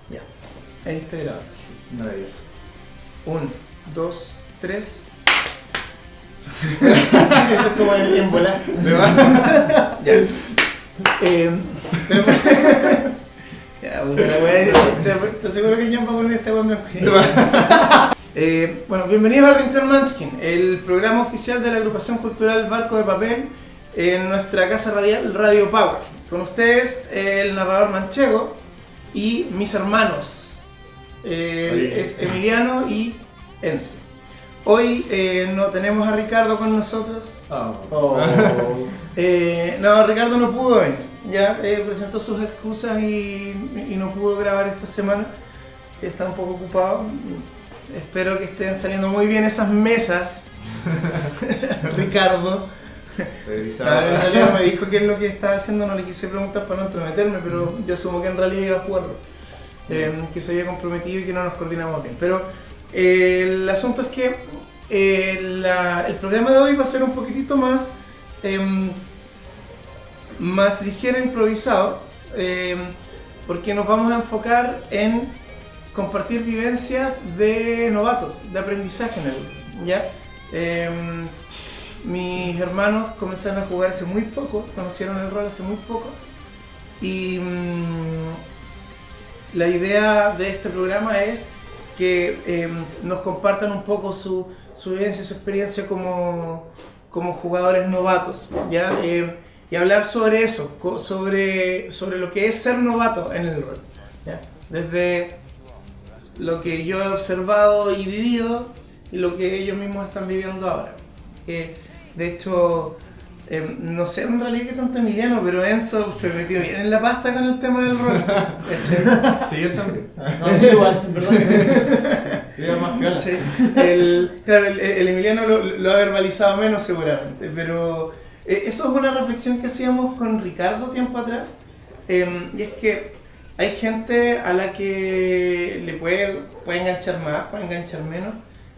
Ya. Ahí está grabado. Maravilloso. 1, 2, 3. Eso es como en volar. Ya. Pero, ya, bueno, la wea, te aseguro que ya va a poner esta wea en blanco y negro. Bueno, bienvenidos al Rincón Munchkin, el programa oficial de la agrupación cultural Barco de Papel en nuestra casa radial Radio Power. Con ustedes el narrador manchego y mis hermanos. Es Emiliano y Enzo. Hoy no tenemos a Ricardo con nosotros. No, Ricardo no pudo venir. Ya presentó sus excusas y no pudo grabar esta semana. Está un poco ocupado. Espero que estén saliendo muy bien esas mesas. Ricardo. En realidad me dijo que es lo que estaba haciendo, no le quise preguntar para no entrometerme, pero yo asumo que en realidad iba a jugarlo. Que se había comprometido y que no nos coordinamos bien. Pero el asunto es que el programa de hoy va a ser un poquitito más ligero e improvisado, porque nos vamos a enfocar en compartir vivencias de novatos, de aprendizaje en el grupo, ¿ya? Mis hermanos comenzaron a jugar hace muy poco, conocieron el rol hace muy poco y la idea de este programa es que nos compartan un poco su vivencia, su experiencia como jugadores novatos, ¿ya? Y hablar sobre eso, sobre lo que es ser novato en el rol, ¿ya? Desde lo que yo he observado y vivido y lo que ellos mismos están viviendo ahora. De hecho, no sé en realidad qué tanto Emiliano, pero Enzo se metió bien en la pasta con el tema del rol. Sí, yo también. No, sí, igual, en verdad. Yo más piola. Sí. El Emiliano lo ha verbalizado menos seguramente, pero eso es una reflexión que hacíamos con Ricardo tiempo atrás, y es que hay gente a la que le puede enganchar más, puede enganchar menos,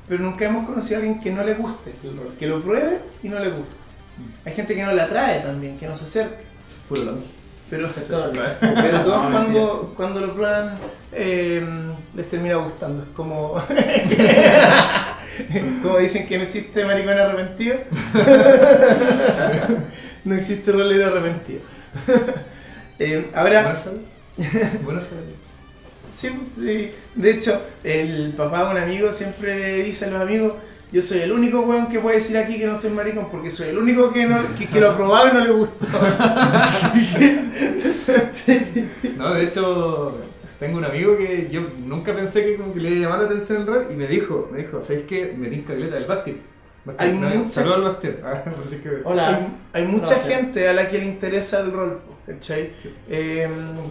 pero nunca hemos conocido a alguien que no le guste el rol, que lo pruebe y no le guste. Hay gente que no la atrae también, que no se acerca. Puro lo mismo. Pero todos cuando lo prueban les termina gustando. Es como como dicen que no existe maricón arrepentido. No existe rolero arrepentido. Ahora Bueno saber. sí, de hecho el papá de un amigo siempre le dice a los amigos: yo soy el único weón que puede decir aquí que no soy maricón, porque soy el único que lo ha probado y no le gustó. No, de hecho, tengo un amigo que yo nunca pensé que como que le llamara la atención el rol y me dijo, ¿sabes qué? Me tinca caleta del Bastille. Saludos al Bastille. Por si es que... Hola. Hay mucha gente a la que le interesa el rol, ¿cachai? Sí.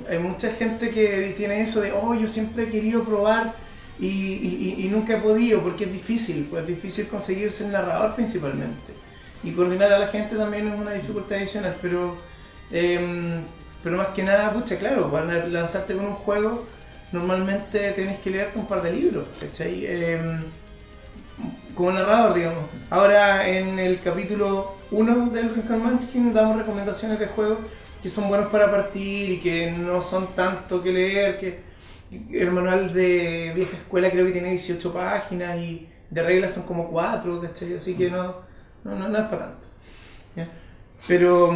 Hay mucha gente que tiene eso de, yo siempre he querido probar y nunca he podido, porque es difícil conseguirse el narrador principalmente. Y coordinar a la gente también es una dificultad adicional, pero más que nada, pucha, claro, para lanzarte con un juego normalmente tienes que leerte un par de libros, ¿cachai? Como narrador, digamos. Ahora en el capítulo 1 del Rincón Munchkin damos recomendaciones de juegos que son buenos para partir y que no son tanto que leer, que el manual de vieja escuela creo que tiene 18 páginas y de reglas son como 4, ¿cachai? Así que no es para tanto, ¿ya? Pero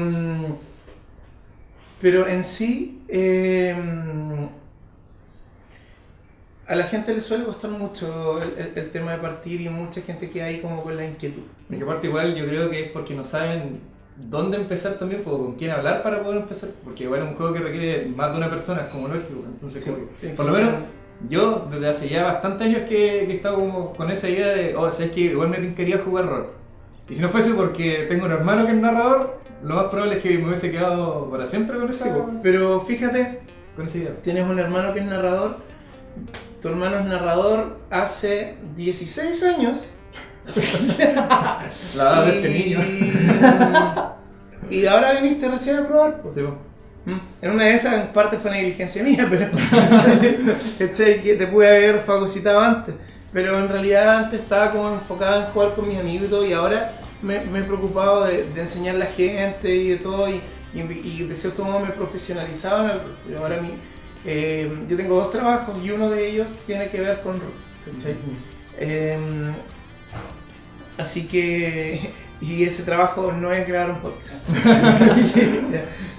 en sí a la gente le suele costar mucho el tema de partir y mucha gente queda ahí como con la inquietud. Y que aparte igual yo creo que es porque no saben dónde empezar también, con quién hablar para poder empezar, porque igual es un juego que requiere más de una persona, es como lógico, entonces Sí, por lo menos yo desde hace ya bastantes años que he estado como con esa idea de, sabes que igual me quería jugar rol, y si no fuese porque tengo un hermano que es narrador, lo más probable es que me hubiese quedado para siempre con esa, pero fíjate, con esa idea. Tienes un hermano que es narrador, tu hermano es narrador hace 16 años. La edad de este niño. Y ahora viniste recién a probar. Sí, en una de esas, en parte fue negligencia mía, pero ¿cachai? Que te pude haber fagocitado antes. Pero en realidad antes estaba como enfocado en jugar con mis amigos y todo, y ahora me he preocupado de enseñar a la gente y de todo, y de cierto modo me he profesionalizado en el rol. Ahora Yo tengo 2 trabajos y uno de ellos tiene que ver con rol, ¿cachai? Así que, y ese trabajo no es grabar un podcast.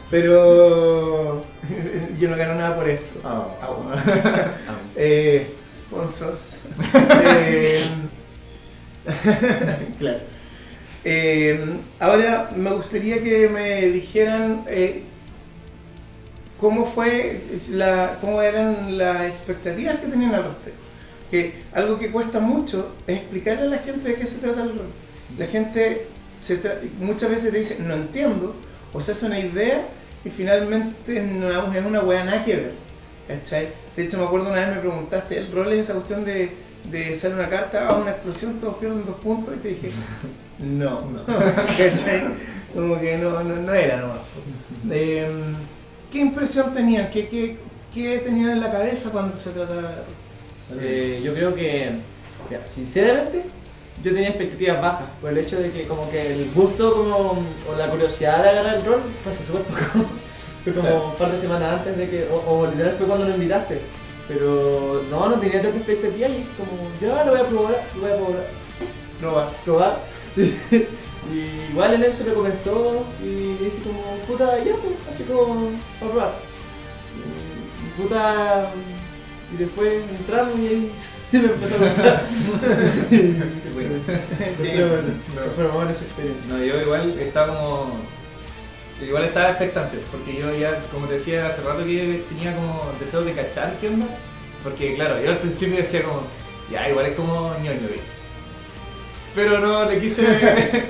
Pero yo no gano nada por esto. Sponsors. Claro. Ahora me gustaría que me dijeran cómo eran las expectativas que tenían al respecto. Que algo que cuesta mucho es explicarle a la gente de qué se trata el rol. La gente muchas veces te dice no entiendo, o se hace una idea y finalmente no es una wea nada que ver, ¿cachai? De hecho me acuerdo una vez me preguntaste, ¿el rol es esa cuestión de hacer una carta a una explosión, todos pierden 2 puntos? Y te dije, no. ¿Cachai? Como que no era nomás. ¿Qué impresión tenían? ¿Qué tenían en la cabeza cuando se trataba de rol? Yo creo que, mira, sinceramente, yo tenía expectativas bajas por el hecho de que como que el gusto o la curiosidad de agarrar el rol fue hace súper poco. Fue como un par de semanas antes de que, o literal fue cuando lo invitaste. Pero no tenía tanta expectativa y como, ya lo voy a probar. Y igual en eso me comentó y dije como, puta, ya pues, así como, para probar. Y después entramos y ahí me empezó a gustar. Pero bueno, esa experiencia. No, yo igual estaba expectante, porque yo ya, como te decía hace rato, que tenía como deseo de cachar qué onda. Porque claro, yo al principio decía como, ya igual es como ñoño, ¿sí? Pero no, le quise...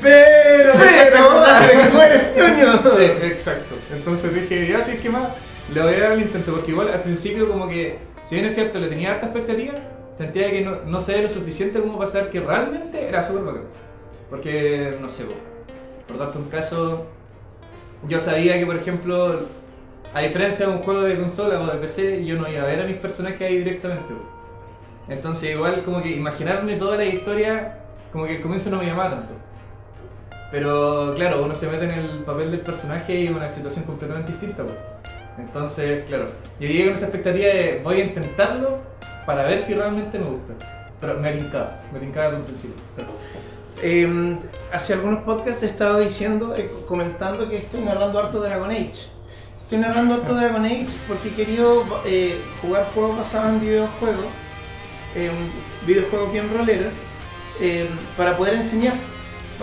pero que tú eres ñoño. Sí, exacto. Entonces dije, ya sí, es que más, le voy a dar el intento, porque igual al principio como que, si bien es cierto, le tenía harta expectativa, sentía que no sabía lo suficiente como para saber que realmente era súper bacán. Porque, no sé, por darte un caso, yo sabía que, por ejemplo, a diferencia de un juego de consola o de PC, yo no iba a ver a mis personajes ahí directamente. Entonces igual como que imaginarme toda la historia, como que al comienzo no me llamaba tanto. Pero claro, uno se mete en el papel del personaje y es una situación completamente distinta. Entonces, claro, yo llegué con esa expectativa de voy a intentarlo para ver si realmente me gusta. Pero me tincaba desde un principio. Hace algunos podcasts he estado comentando que estoy narrando harto Dragon Age. Estoy narrando harto Dragon Age porque he querido jugar juegos basados en videojuegos, videojuegos bien roleros, para poder enseñar.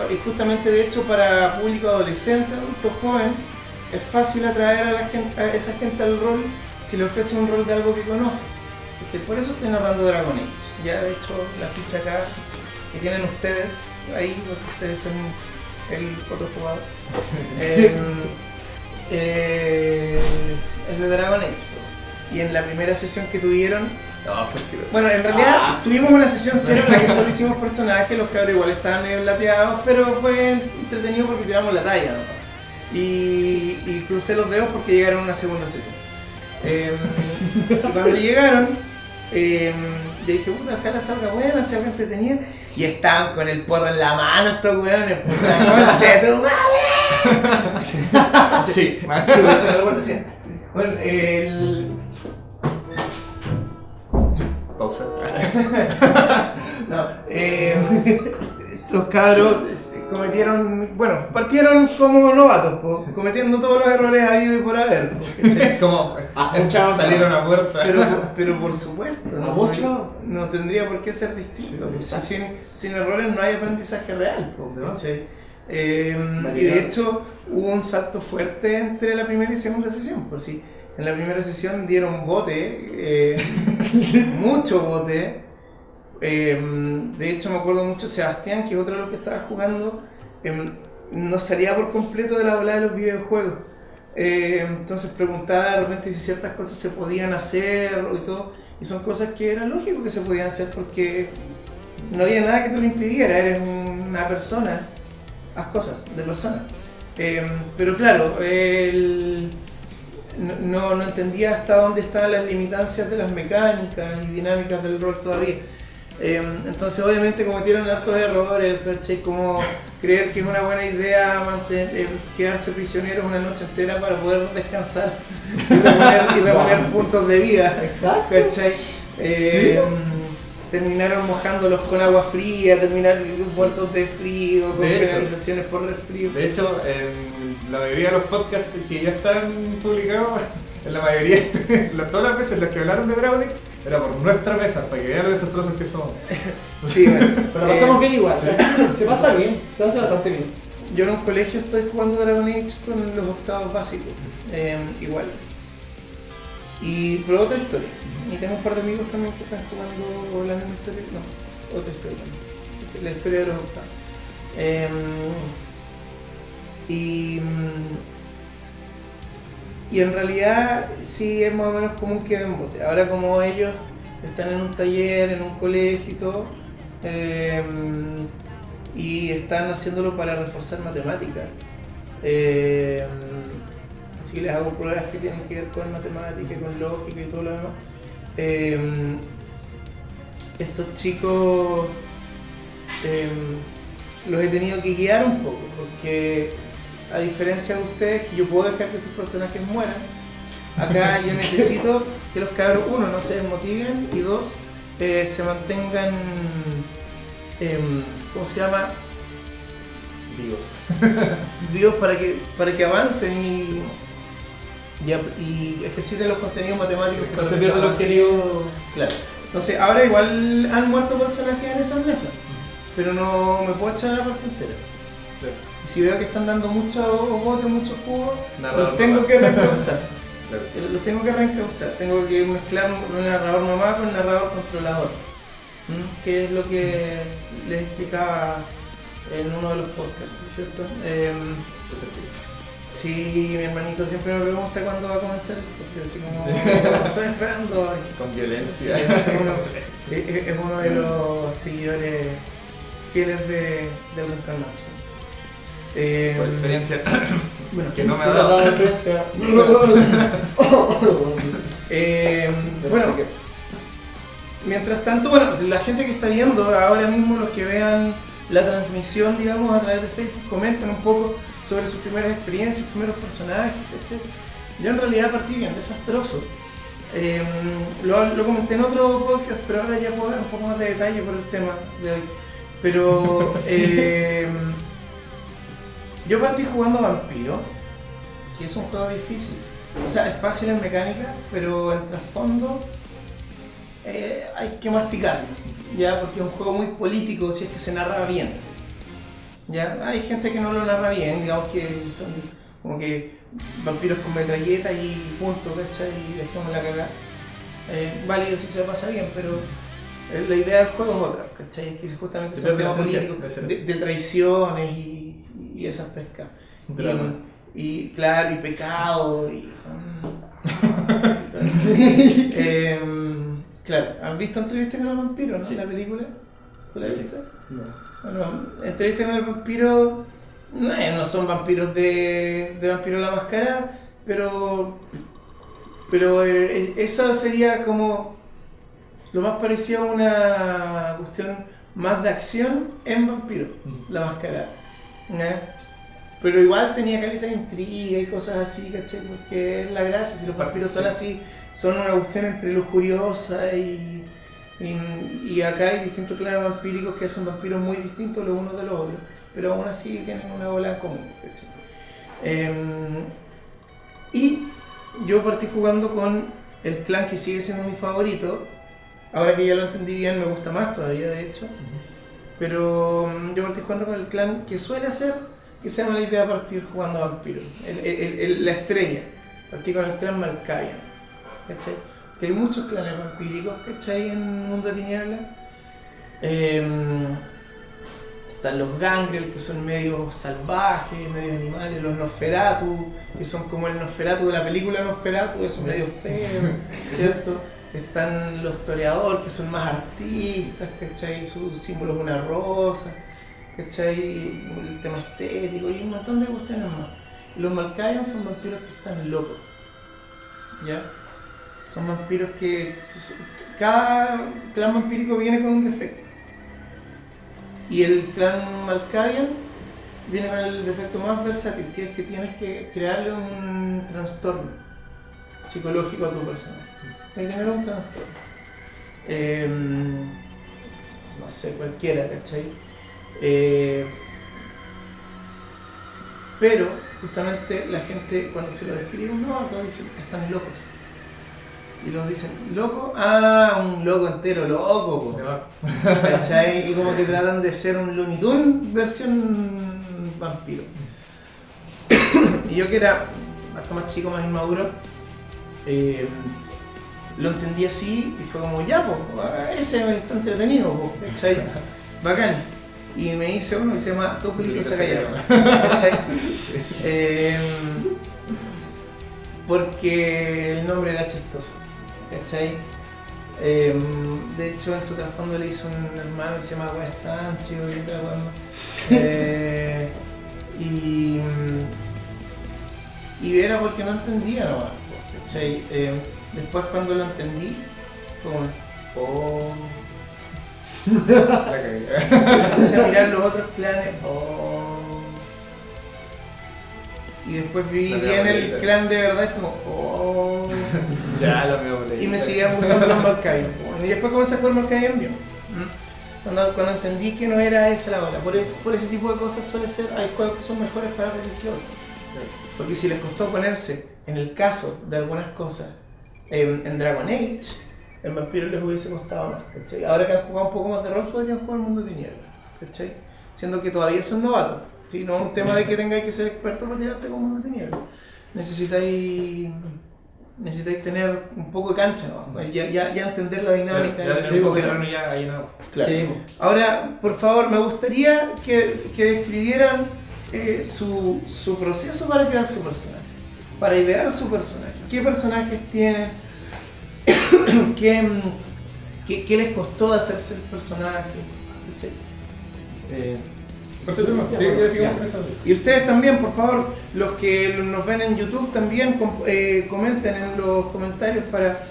Y justamente de hecho para público adolescente, adulto joven, es fácil atraer a esa gente al rol si le ofrece un rol de algo que conoce. Por eso estoy narrando Dragon Age. Ya he hecho la ficha acá que tienen ustedes ahí, porque ustedes son el otro jugador. Es de Dragon Age. Y en la primera sesión que tuvieron, bueno, en realidad tuvimos una sesión cero en la que solo hicimos personajes, los cabros igual estaban medio lateados, pero fue entretenido porque tiramos la talla, ¿no? Y crucé los dedos porque llegaron a una segunda sesión. Y cuando llegaron, le dije, puta, ojalá salga buena, sea algo entretenido. Y estaban con el porro en la mano estos weones, puta concha de tu madre. Sí, bueno, pausa. No, estos cabros partieron como novatos, cometiendo todos los errores habidos y por haber. Como salieron a puerta. Pero por supuesto, no tendría por qué ser distinto. Sin errores no hay aprendizaje real. Y de hecho hubo un salto fuerte entre la primera y segunda sesión. Por si en la primera sesión dieron bote, mucho bote. De hecho me acuerdo mucho Sebastián, que es otro de los que estaba jugando, no salía por completo de la bola de los videojuegos. Entonces preguntaba de repente si ciertas cosas se podían hacer y todo, y son cosas que era lógico que se podían hacer porque no había nada que te lo impidiera, eres una persona, haz cosas de persona. Pero claro, no entendía hasta dónde estaban las limitancias de las mecánicas y dinámicas del rol todavía. Entonces obviamente cometieron hartos errores, ¿cachai? Como creer que es una buena idea quedarse prisioneros una noche entera para poder descansar y reponer puntos de vida. Exacto. ¿Cachai? Terminaron mojándolos con agua fría, terminaron muertos de frío, con penalizaciones por resfrío. De hecho, en la mayoría de los podcasts que ya están publicados, en la mayoría, todas las veces las que hablaron de Dragon Age, era por nuestra mesa, para que vean lo desastrosos que somos. Sí, bueno. Pero pasamos bien igual, se pasa bien, se pasa bastante bien. Yo en un colegio estoy jugando Dragon Age con los octavos básicos, igual. Y por otra historia. Y tengo un par de amigos también que están jugando la misma historia. No, otra historia también. La historia de los octavos. Y en realidad sí es más o menos común que den bote. Ahora como ellos están en un taller, en un colegio y todo, y están haciéndolo para reforzar matemáticas. Así que les hago pruebas que tienen que ver con matemática, con lógica y todo lo demás. Estos chicos los he tenido que guiar un poco, porque a diferencia de ustedes, que yo puedo dejar que sus personajes mueran, acá yo necesito que los cabros, uno, no se desmotiven, y dos, se mantengan, ¿cómo se llama? Vivos para que avancen y ejerciten los contenidos matemáticos que no se pierda el objetivo. Claro. Entonces ahora igual han muerto personajes en esas mesas, pero no me puedo echar la parte entera. Claro. Y si veo que están dando muchos botes, muchos jugos, Narrador los tengo mamá. que reencauzar. Claro. Los tengo que reencauzar. Tengo que mezclar un narrador mamá con un narrador controlador. Que es lo que les explicaba en uno de los podcasts, ¿cierto? Sí, mi hermanito siempre me pregunta cuándo va a comenzar, porque así como estoy esperando. Con violencia. Sí, es uno de los seguidores fieles del Encarnación. Por experiencia. Bueno, Que no me ha Se dado. cerró la experiencia. Bueno, mientras tanto, bueno, la gente que está viendo ahora mismo, los que vean la transmisión, digamos, a través de Facebook, comenten un poco sobre sus primeras experiencias, primeros personajes, etc. Yo en realidad partí bien desastroso. Lo comenté en otro podcast, pero ahora ya puedo dar un poco más de detalle por el tema de hoy. Pero yo partí jugando Vampiro, que es un juego difícil. O sea, es fácil en mecánica, pero el trasfondo hay que masticarlo, ¿ya? Porque es un juego muy político si es que se narra bien. ¿Ya? Hay gente que no lo narra bien, digamos que son como que vampiros con metralleta y punto, ¿cachai? Y dejamos la cagada. Válido si se pasa bien, pero la idea del juego es otra, ¿cachai? Es que justamente son temas políticos, de traiciones y esas pescas. Y claro, y pecado, y... claro, ¿han visto Entrevista con el Vampiro, no? Sí. ¿La película? ¿Tú la Sí. viste? No. Bueno, Entrevista con el Vampiro, no son vampiros de Vampiro la Máscara, pero eso sería como lo más parecido a una cuestión más de acción en Vampiro la Máscara, ¿no? Pero igual tenía caleta de intriga y cosas así, ¿cachai? Porque es la gracia, si los vampiros son así, son una cuestión entre lujuriosa y acá hay distintos clanes vampíricos que hacen vampiros muy distintos los unos de los otros, pero aún así tienen una bola en común, ¿cachai? Y yo partí jugando con el clan que sigue siendo mi favorito. Ahora que ya lo entendí bien, me gusta más todavía, de hecho. Pero yo partí jugando con el clan que suele hacer que sea mala idea partir jugando a vampiros. La estrella. Partí con el clan Malkavian, ¿cachai? Que hay muchos clanes vampíricos, ¿cachai? En Mundo de Tinieblas. Están los Gangrel, que son medio salvajes, medio animales. Los Nosferatu, que son como el Nosferatu de la película Nosferatu, esos medio feos, ¿cierto? Están los Toreador, que son más artistas, ¿cachai? Su símbolo es una rosa, ¿cachai? El tema estético y un montón de cuestiones más. Los Malkavian son vampiros que están locos, ¿ya? Son vampiros que... Cada clan vampírico viene con un defecto. Y el clan Malkavian viene con el defecto más versátil, que es que tienes que crearle un trastorno psicológico a tu personaje. Tienes que tener un trastorno. No sé, cualquiera, ¿cachai? Pero justamente la gente cuando se lo describe todos dicen, están locos. Y los dicen, ¿loco? Ah, un loco entero, loco, po. ¿Cachai? Y como que tratan de ser un Looney Tunes versión vampiro. Y yo que era hasta más chico, más inmaduro, lo entendí así y fue como, ya, ese está entretenido, ¿cachai? Bacán. Y me hice uno que se llama Toculito Sakayama, ¿cachai? Sí. Porque el nombre era chistoso, ¿cachai? De hecho, en su trasfondo le hizo un hermano que se llama Estancio y otra cosa. Y era porque no entendía nomás, ¿cachai? Después cuando lo entendí, como, oh. Empecé a mirar los otros clanes, oh. Y después vi bien el clan de verdad, es como, oh. Ya lo veo por ahí. Y me seguían gustando los Malkavian. Y después comencé a jugar Malkavian bien. Cuando entendí que no era esa la bola. Por ese tipo de cosas suele ser, hay juegos que son mejores para ver que otros. Porque si les costó ponerse, en el caso de algunas cosas, en Dragon Age, el vampiro les hubiese costado más, ¿cachai? Ahora que han jugado un poco más de rol, podrían jugar el Mundo de Tinieblas, ¿cachai? Siendo que todavía son novatos, ¿sí? No es un tema de que tengáis que ser experto para tirarte con Mundo de Tinieblas. Necesitáis tener un poco de cancha, ¿no? Ya entender la dinámica. Claro. Sí. Ahora, por favor, me gustaría que describieran su proceso para crear su personaje, para idear su personaje. ¿Qué personajes tienen? ¿Qué les costó de hacerse el personaje? ¿Sí? Y ustedes también, por favor, los que nos ven en YouTube también comenten en los comentarios para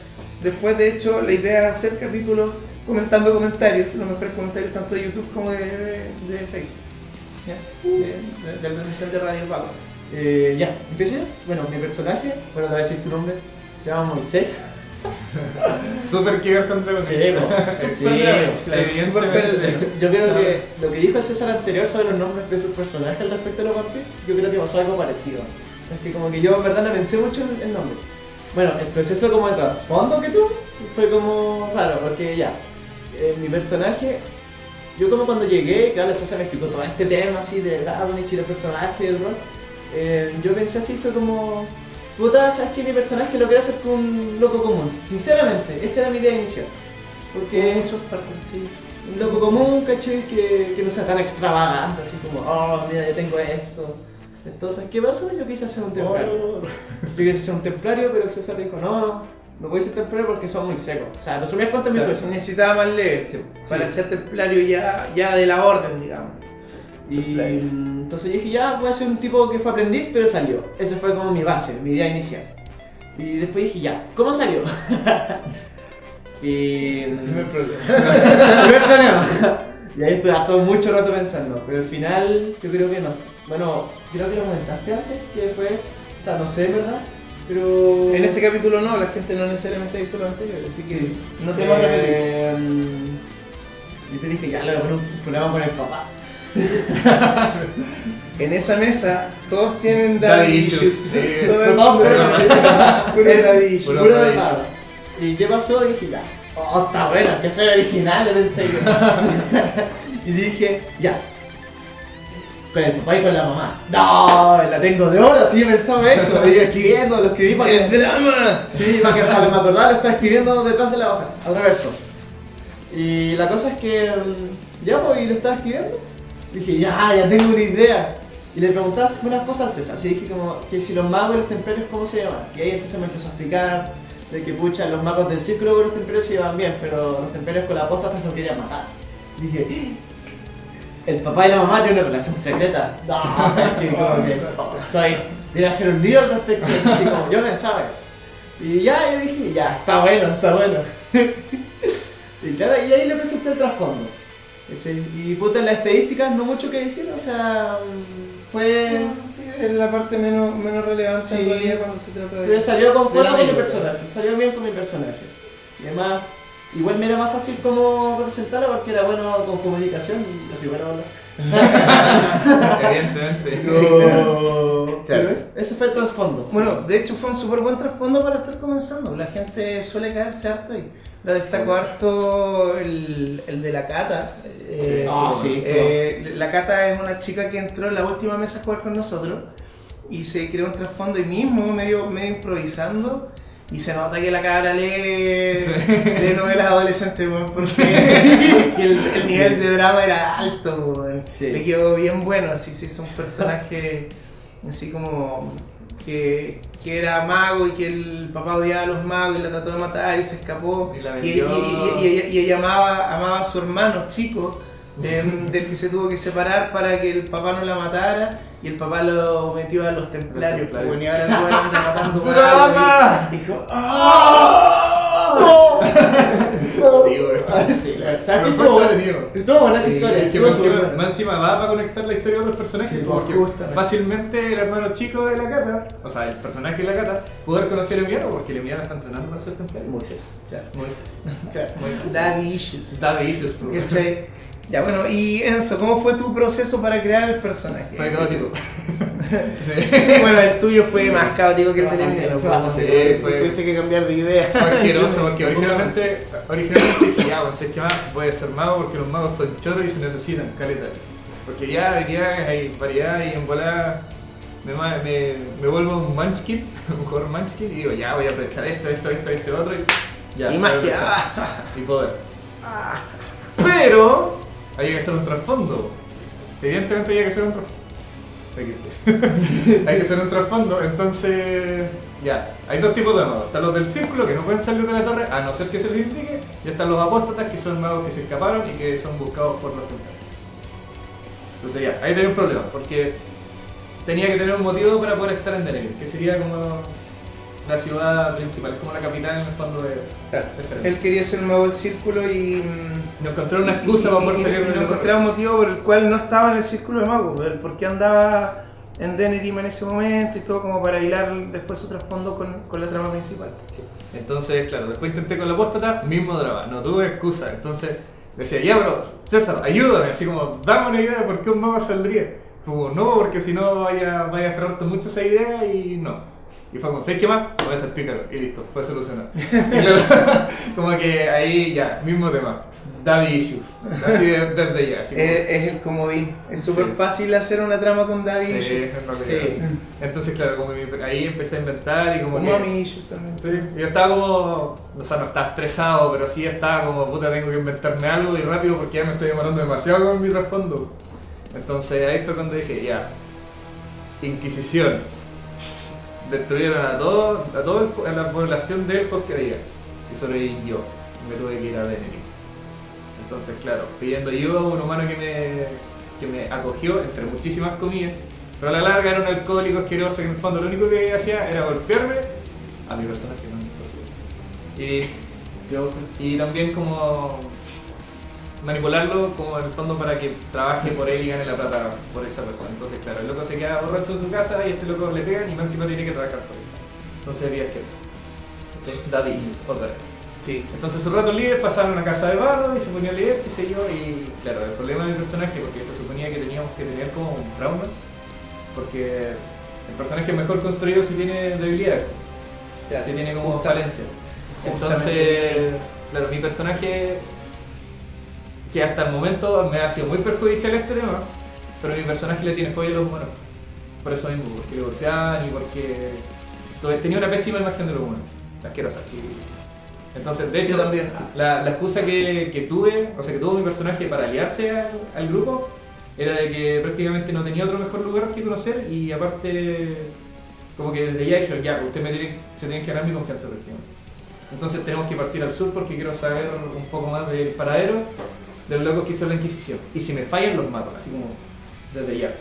después. De hecho, la idea es hacer capítulos comentando comentarios, los mejores comentarios tanto de YouTube como de Facebook, ¿ya? De la transmisión de Radio Pago. Ya, ¿empiezo yo? Bueno, mi personaje, le voy a decir su nombre, se llama Moisés. Super que ver contra sí, yo creo que lo que dijo César anterior sobre los nombres de sus personajes al respecto de los vampiros, yo creo que pasó algo parecido. O sea, es que como que yo en verdad no pensé mucho en el nombre. Bueno, el proceso como de trasfondo que tuve fue como raro, porque ya, mi personaje, yo como cuando llegué, claro, César me explicó todo este tema así de Dragon Age y el personaje del rol, yo pensé así, fue como... Puta, sabes que mi personaje lo quería hacer con un loco común. Sinceramente, esa era mi idea inicial. Porque muchos parten, sí. Un loco común, ¿cachai? Que no sea tan extravagante, así como, oh, mira, yo tengo esto. Entonces, ¿qué pasó? Yo quise hacer un templario. Yo quise hacer un templario, pero César dijo, no puedo ser templario porque son muy secos. O sea, resumidas cuentas, mi persona. Necesitaba más leve, para ser templario ya de la orden, digamos. Y entonces dije, ya voy a ser un tipo que fue aprendiz, pero salió. Esa fue como mi base, mi idea inicial. Y después dije, ya, ¿cómo salió? Y... Primer problema. Primer problema. Y ahí estuve todo mucho rato pensando, pero al final yo creo que no sé. Bueno, creo que lo comentaste antes, que fue... O sea, no sé, ¿verdad? Pero... En este capítulo no, la gente no necesariamente ha visto lo anterior, así que sí. No te vas a repetir. Y te dije, ya, le voy a poner un problema con el papá. En esa mesa todos tienen daddy issues. Sí. Todo el mundo tiene daddy issues. ¿Y qué pasó? Y dije, ya, está bueno, que soy original, pensé yo. Y dije, ya, con el papá y con la mamá. No, la tengo de oro, sí, pensaba eso. Lo iba escribiendo, lo escribí para ¡el drama! Sí, para que me acordara, lo estaba escribiendo detrás de la hoja, al reverso. Y la cosa es que, ya, pues, y lo estaba escribiendo. Dije, ya tengo una idea. Y le preguntaba unas cosas al César. Así dije como que si los magos y los templarios, ¿cómo se llaman? Y ahí el César me empezó a explicar de que pucha, los magos del círculo con los templarios se llevan bien, pero los templarios con la apóstatas los querían matar. Y dije, el papá y la mamá tienen una relación secreta. No, sabes que como que debería hacer un libro al respecto. Así como yo pensaba eso. Y ya, yo dije, ya, está bueno, está bueno. Y claro, y ahí le presenté el trasfondo. ¿Cachai? Y puta, en las estadísticas no mucho que decir, o sea, fue... Sí, es la parte menos relevante Sí. en realidad cuando se trata de... Pero salió con de la con mi película. personaje, salió bien con mi personaje. Y además, igual me era más fácil como representarla porque era bueno con comunicación, y así bueno hablar. Evidentemente. Pero eso fue el trasfondo. Bueno, de hecho fue un súper buen trasfondo para estar comenzando. La gente suele caerse harto y la destaco harto el de la Cata. Sí. La Cata es una chica que entró en la última mesa a jugar con nosotros y se creó un trasfondo y mismo, medio improvisando. Y se nota que la cabra lee novelas adolescentes, weón, porque el nivel de drama era alto, weón. Sí. Le quedó bien bueno, así se hizo un personaje así como que era mago y que el papá odiaba a los magos y la trató de matar y se escapó. Y la Y vendió. ella amaba a su hermano chico, del que se tuvo que separar para que el papá no la matara. Y el papá lo metió a los templarios, Los templarios. pues, y ahora el weón anda matando ¡Drama! magos. Y dijo, ¡ah! Sí, güey. Sí, claro. ¿Sabes qué? Pero fue entretenido. Estuvo buena esa Sí, historia. Es que estuvo más encima, súper buena. más encima da para conectar la historia de otros personajes, Sí, porque justamente. fácilmente el hermano chico de la Cata, o sea, el personaje de la Cata, pudo haber conocido a Emiliano porque Emiliano está entrenando para ser templario. Moisés. Moisés. Claro. Moisés. Daddy issues. Daddy issues, por favor. ¿Cachai? Ya, bueno, y Enzo, ¿cómo fue tu proceso para crear el personaje? Fue caótico. Sí, bueno, el tuyo fue más caótico que el de Emiliano. Sí, fue- Tuviste que cambiar de idea. Fue asqueroso porque originalmente dije, ya, bueno, sé que más voy a ser mago porque los magos son choros y se necesitan, caleta. Porque ya hay variedad y en volada me vuelvo un munchkin, un jugador munchkin y digo, ya voy a aprovechar esto, otro y ya. Y voy a magia. aprovechar. Y poder. Pero hay que hacer un trasfondo. Evidentemente hay que hacer un trasfondo. Hay que hacer un trasfondo, entonces ya, hay dos tipos de magos. Están los del círculo que no pueden salir de la torre a no ser que se les indique, y están los apóstatas que son magos que se escaparon y que son buscados por los templarios. Entonces ya, ahí tenía un problema, porque tenía que tener un motivo para poder estar en Deneville, que sería como la ciudad principal, es como la capital en el fondo de Ferelden. Él quería ser mago del círculo y... No encontré una excusa para poder salir y de no la encontraba un motivo por el cual no estaba en el círculo de magos, el por qué andaba en Denerim en ese momento y todo como para hilar después su trasfondo con la trama principal. Sí. Entonces, claro, después intenté con la apóstata, mismo drama, no tuve excusa. Entonces decía, ya, bro, César, ayúdame, así como, dame una idea de por qué un mago saldría. Fue como, no, porque si no vaya a aferrarte mucho a esa idea y no. Y fue como, ¿sabes qué más? Voy a ser pícaro y listo, fue solucionado. Y claro, como que ahí ya, mismo tema, daddy issues, así desde ya. Así como, Es el comodín, es súper Sí. fácil hacer una trama con daddy sí, issues. en realidad. Sí. Entonces, claro, como ahí empecé a inventar y como O que... mommy issues también. Sí, yo estaba como, o sea, no estaba estresado, pero sí estaba como, puta, tengo que inventarme algo y rápido porque ya me estoy demorando demasiado con mi trasfondo. Entonces ahí fue cuando dije, ya, Inquisición. Destruyeron a la población de elfos que había. Y sobreviví yo, me tuve que ir a Dennery. Entonces, claro, pidiendo ayuda a un humano que me acogió, entre muchísimas comillas, pero a la larga era un alcohólico asqueroso que en el fondo lo único que hacía era golpearme a mi personaje, no a mi personaje. Y también como manipularlo como en el fondo para que trabaje por él y gane la plata por esa persona. Entonces, claro, el loco se queda borracho en su casa y este loco le pegan y más encima tiene que trabajar por él. Entonces sería asqueroso. Daddy issues, otra vez. Sí. Entonces sus ratos libres pasaban a una casa de barro y se ponía a leer, qué sé yo, y claro, el problema del personaje, porque se suponía que teníamos que tener como un trauma, porque el personaje es mejor construido si tiene debilidades, si tiene como Justamente. falencia. Justamente. Entonces, claro, mi personaje, que hasta el momento me ha sido muy perjudicial este tema, pero mi personaje le tiene fobia a los humanos. Por eso mismo, porque le golpeaban y porque tenía una pésima imagen de los humanos, asquerosa, sí. Entonces, de hecho, Yo también. la excusa que tuve, o sea, que tuvo mi personaje para aliarse al grupo, era de que prácticamente no tenía otro mejor lugar que conocer y aparte, como que desde ya dijeron, ya, usted se tiene que ganar mi confianza prácticamente. Entonces tenemos que partir al sur porque quiero saber un poco más del paradero de los locos que hizo la Inquisición. Y si me fallan, los mato, así como desde ya.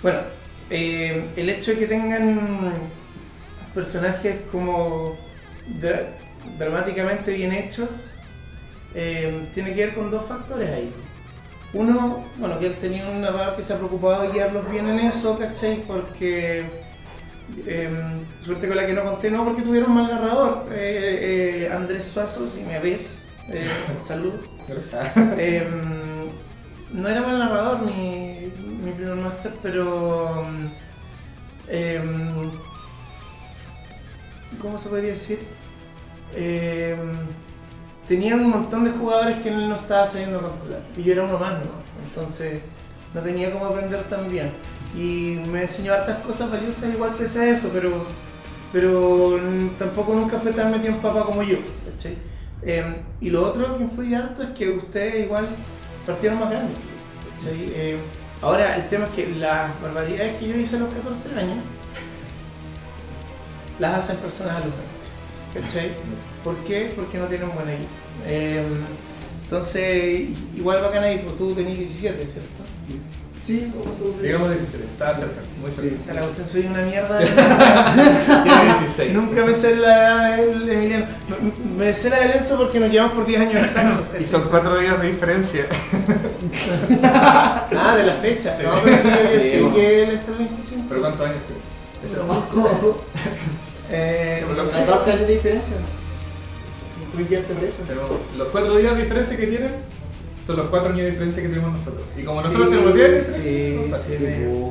Bueno, el hecho de que tengan personajes como dramáticamente bien hechos, tiene que ver con dos factores ahí. Uno, bueno, que él tenía un narrador que se ha preocupado de guiarlos bien en eso, ¿cachai? Porque suerte con la que no conté, no porque tuvieron mal narrador. Andrés Suazo, si me ves, saludos. No era mal narrador mi primer máster, pero ¿cómo se podría decir? Tenía un montón de jugadores que él no estaba sabiendo controlar y yo era uno más, ¿no? Entonces no tenía cómo aprender tan bien y me enseñó hartas cosas valiosas igual pese a eso, pero tampoco nunca fue tan metido en papa como yo, ¿cachai? Y lo otro que influye harto es que ustedes igual partieron más grandes, ¿cachai? Ahora el tema es que las barbaridades que yo hice a los 14 años las hacen personas a los 20, ¿cachai? ¿Por qué? Porque no tienen buena guía. Entonces, igual bacana ahí, pues tú tenías 17, ¿cierto? Sí, digamos 17, estaba cerca, muy cerca. A la cuestión soy una mierda. Tiene 16. Nunca me sé la edad del Emiliano. Me sé la del Enzo porque nos llevamos por 10 años exactos. Y son 4 días de diferencia. Ah, de la fecha. Sí. No, pero sí, yo Sí, sé bueno. que él está en 25. ¿Pero cuántos años No sé. 14 años de diferencia. Muy bien, te parece. Pero los 4 días de diferencia que tienen son los 4 años de diferencia que tenemos nosotros. Y como nosotros tenemos 10 de diferencia, Sí, no pasa.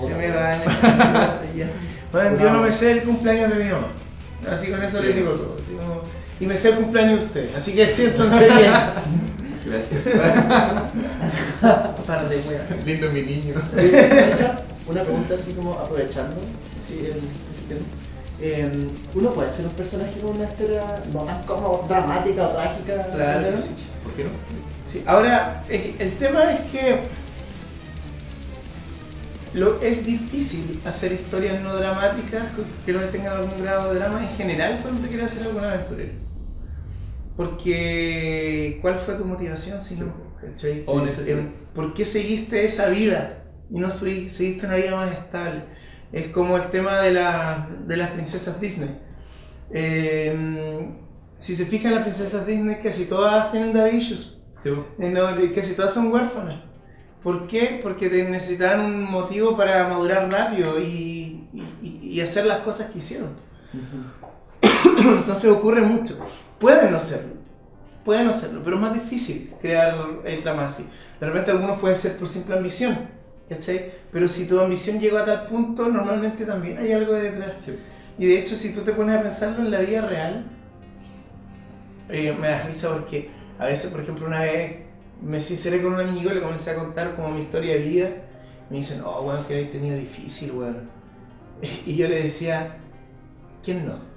se me van esas cosas ya. Bueno, yo no me sé el cumpleaños de mi mamá. Así con eso les digo todo. Así como, y me sé el cumpleaños de ustedes. Así que siéntanse bien. Gracias. Párate, wea. Lindo mi niño. Una pregunta así como aprovechando. Sí, uno puede ser un personaje con una historia no tan como dramática o trágica. Claro ¿no? que sí. ¿Por qué no? Sí, ahora, el tema es que es difícil hacer historias no dramáticas que no tengan algún grado de drama en general cuando te quieres hacer alguna aventurero. Porque, ¿cuál fue tu motivación si no? ¿Cachai? O necesidad. ¿Por qué seguiste esa vida y no seguiste una vida más estable? Es como el tema de las princesas Disney. Si se fijan, las princesas Disney casi todas tienen daddy issues. Sí, No, casi todas son huérfanas. ¿Por qué? Porque necesitaban un motivo para madurar rápido y hacer las cosas que hicieron. Entonces ocurre mucho. Pueden no serlo, pero es más difícil crear el drama así. De repente algunos pueden ser por simple ambición, ¿cachai? Pero si tu ambición llegó a tal punto, normalmente también hay algo detrás. sí. Y de hecho, si tú te pones a pensarlo en la vida real, me da risa porque a veces, por ejemplo, una vez me sinceré con un amigo y le comencé a contar como mi historia de vida. Me dicen, oh, bueno, que habéis tenido difícil, bueno. Y yo le decía, ¿quién no?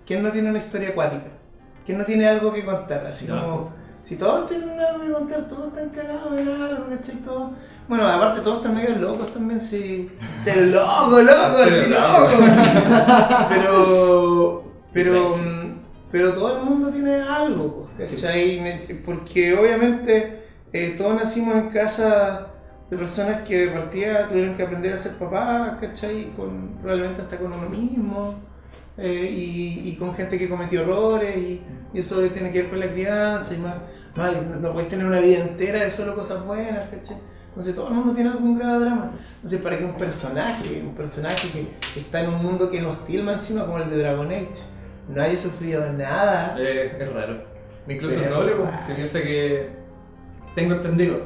¿Quién no tiene una historia acuática? ¿Quién no tiene algo que contar? Así No. como, si todos tienen algo que contar, todos están cagados en algo, ¿cachai? Todos... Bueno, aparte todos están medio locos también, sí. Pero loco, así loco. Pero todo el mundo tiene algo, ¿cachai? Porque obviamente todos nacimos en casa de personas que de partida tuvieron que aprender a ser papás, ¿cachai? Probablemente hasta con uno mismo. Y con gente que cometió errores y eso tiene que ver con la crianza y más no puedes tener una vida entera de solo cosas buenas, ¿cachai? Entonces todo el mundo tiene algún grado de drama. Entonces para que un personaje que está en un mundo que es hostil más encima como el de Dragon Age no haya sufrido nada. Es raro. Incluso Pero el doble, raro. se piensa que tengo entendido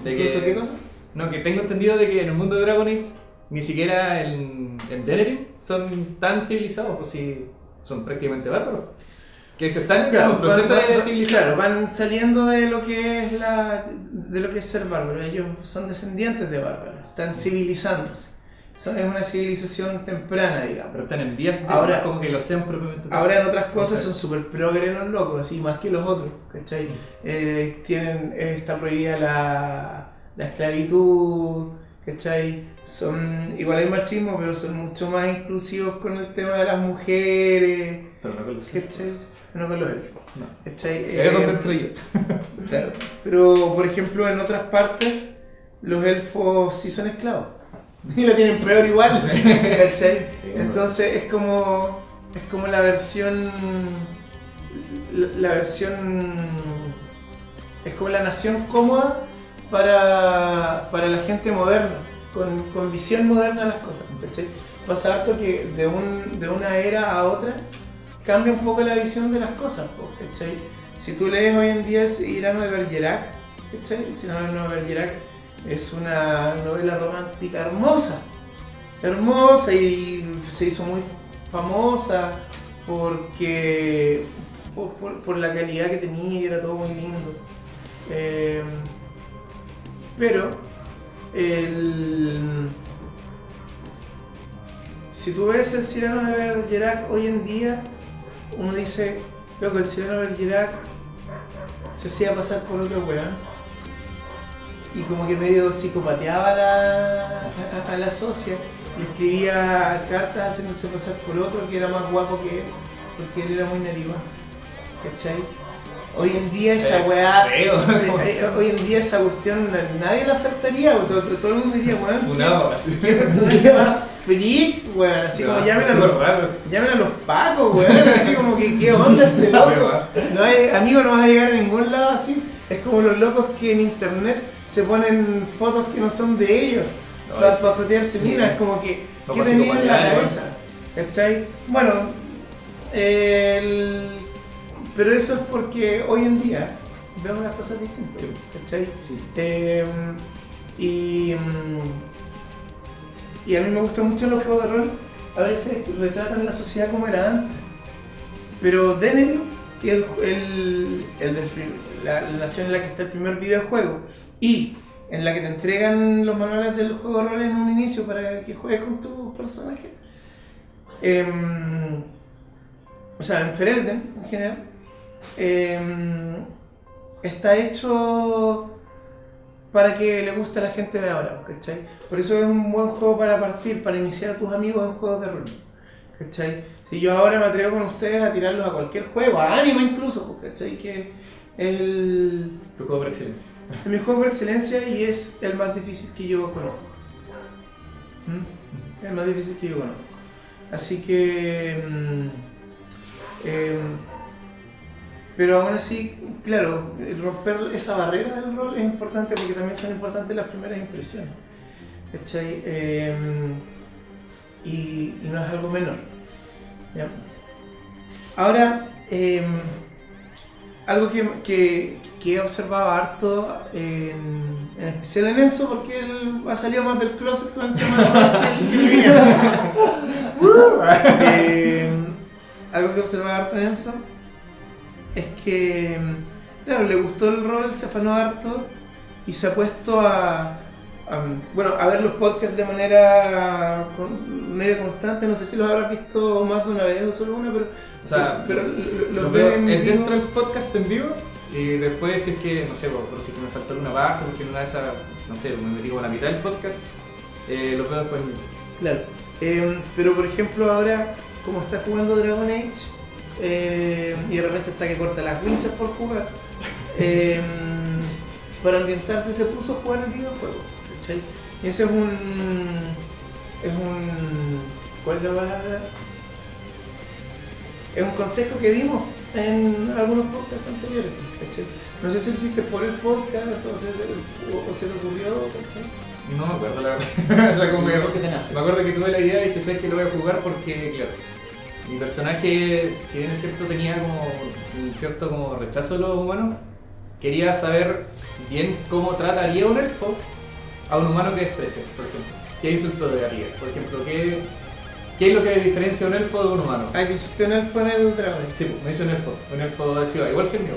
de que... ¿Incluso qué cosa? No, que tengo entendido de que en el mundo de Dragon Age ni siquiera en Denerim son tan civilizados, pues si son prácticamente bárbaros. Que se están en un proceso de civilización. Claro, van saliendo de lo que es ser bárbaro. Ellos son descendientes de bárbaros, están civilizándose. Es una civilización temprana, digamos. Pero están en vías de Ahora- como que lo sean propiamente. Ahora en otras cosas son súper progres los locos, así más que los otros, ¿cachai? Está prohibida la esclavitud, ¿cachai? Igual hay machismo, pero son mucho más inclusivos con el tema de las mujeres, Pero no con los ¿cachai? No con los elfos, No. ¿cachai? Es donde entro yo. Claro. Pero, por ejemplo, en otras partes, los elfos sí son esclavos. y lo tienen peor igual, ¿cachai? Sí, Entonces es como la versión es como la nación cómoda para la gente moderna, con visión moderna de las cosas, ¿cachai? Pasa harto que de una era a otra cambia un poco la visión de las cosas, ¿cachai? Si tú lees hoy en día El Cyrano de Bergerac, ¿cachai? El Cyrano de Bergerac es una novela romántica hermosa y se hizo muy famosa porque por la calidad que tenía y era todo muy lindo. Pero si tú ves El Cyrano de Bergerac hoy en día, uno dice, loco, el Cyrano de Bergerac se hacía pasar por otro weón y como que medio psicopateaba a la socia, le escribía cartas haciéndose pasar por otro que era más guapo que él, porque él era muy narigón, ¿cachai? Hoy en día esa weá, hoy en día esa cuestión nadie la aceptaría, todo el mundo diría, weón, ¿qué personaje más freak, weón? Así como llamen a los pacos, weón, así como que qué onda este loco. Amigo, no vas a llegar a ningún lado así. Es como los locos que en internet se ponen fotos que no son de ellos para jotearse minas, es como que ¿qué tenían en la cabeza? ¿Cachai? Bueno, pero eso es porque hoy en día vemos las cosas distintas, ¿cachai? Sí. Y a mí me gustan mucho los juegos de rol, a veces retratan la sociedad como era antes, pero Dennery, que es la nación en la que está el primer videojuego y en la que te entregan los manuales del juego de rol en un inicio para que juegues con tus personajes, o sea, en Ferelden en general, está hecho para que le guste a la gente de ahora, ¿cachai? Por eso es un buen juego para partir, para iniciar a tus amigos en juegos de rol, ¿cachai? Si yo ahora me atrevo con ustedes a tirarlos a cualquier juego, a Anima incluso, ¿cachai? Que es tu juego por excelencia. Es mi juego por excelencia y es el más difícil que yo conozco. El más difícil que yo conozco. Así que... pero aún así, claro, romper esa barrera del rol es importante porque también son importantes las primeras impresiones, ¿cachai? Y no es algo menor, ¿ya? Ahora, algo que he observado harto, en especial en Enzo, porque él ha salido más del closet con el tema de algo que he observado harto en Enzo es que, claro, le gustó el rol, se afanó harto y se ha puesto a ver los podcasts de manera medio constante. No sé si los habrás visto más de una vez o solo una, pero los veo dentro del podcast en vivo y después si es que, no sé, pero si es que me faltó alguna parte, porque en una de esas, no sé, me metí con la mitad del podcast, los veo después en vivo. Claro, pero por ejemplo ahora, como está jugando Dragon Age, y de repente está que corta las winchas por jugar, para ambientarse se puso a jugar el videojuego, ¿cachai? Y ese es un ¿cuál es la palabra? Es un consejo que dimos en algunos podcasts anteriores, ¿cachai? No sé si lo hiciste por el podcast o se te ocurrió, ¿cachai? No me acuerdo la verdad. O sea, como me acuerdo que tuve la idea y que sabes que lo voy a jugar porque, claro, mi personaje, si bien es cierto, tenía como un cierto como rechazo de los humanos, quería saber bien cómo trataría un elfo a un humano que desprecia, por ejemplo. ¿Qué insulto le daría? Por ejemplo, ¿qué es lo que diferencia un elfo de un humano? Ah, que hiciste un elfo en el dragón. Sí, me hizo un elfo de ciudad, igual que el mío.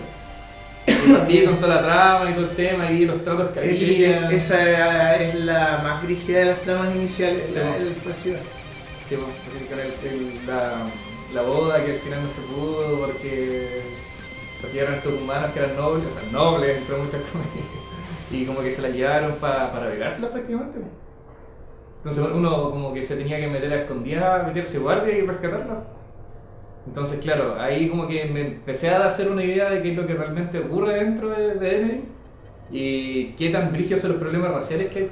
Y partí con toda la trama y todo el tema y los tratos que había. Esa es la más brígida de las tramas iniciales, sí, el elfo de ciudad. Sí, la boda que al final no se pudo porque eran estos humanos que eran nobles, o sea, nobles entre muchas comillas, y como que se las llevaron para pegárselas prácticamente. Entonces uno como que se tenía que meter a escondidas, meterse guardia y rescatarla. Entonces claro, ahí como que me empecé a hacer una idea de qué es lo que realmente ocurre dentro de Dennery y qué tan brígidos son los problemas raciales que hay.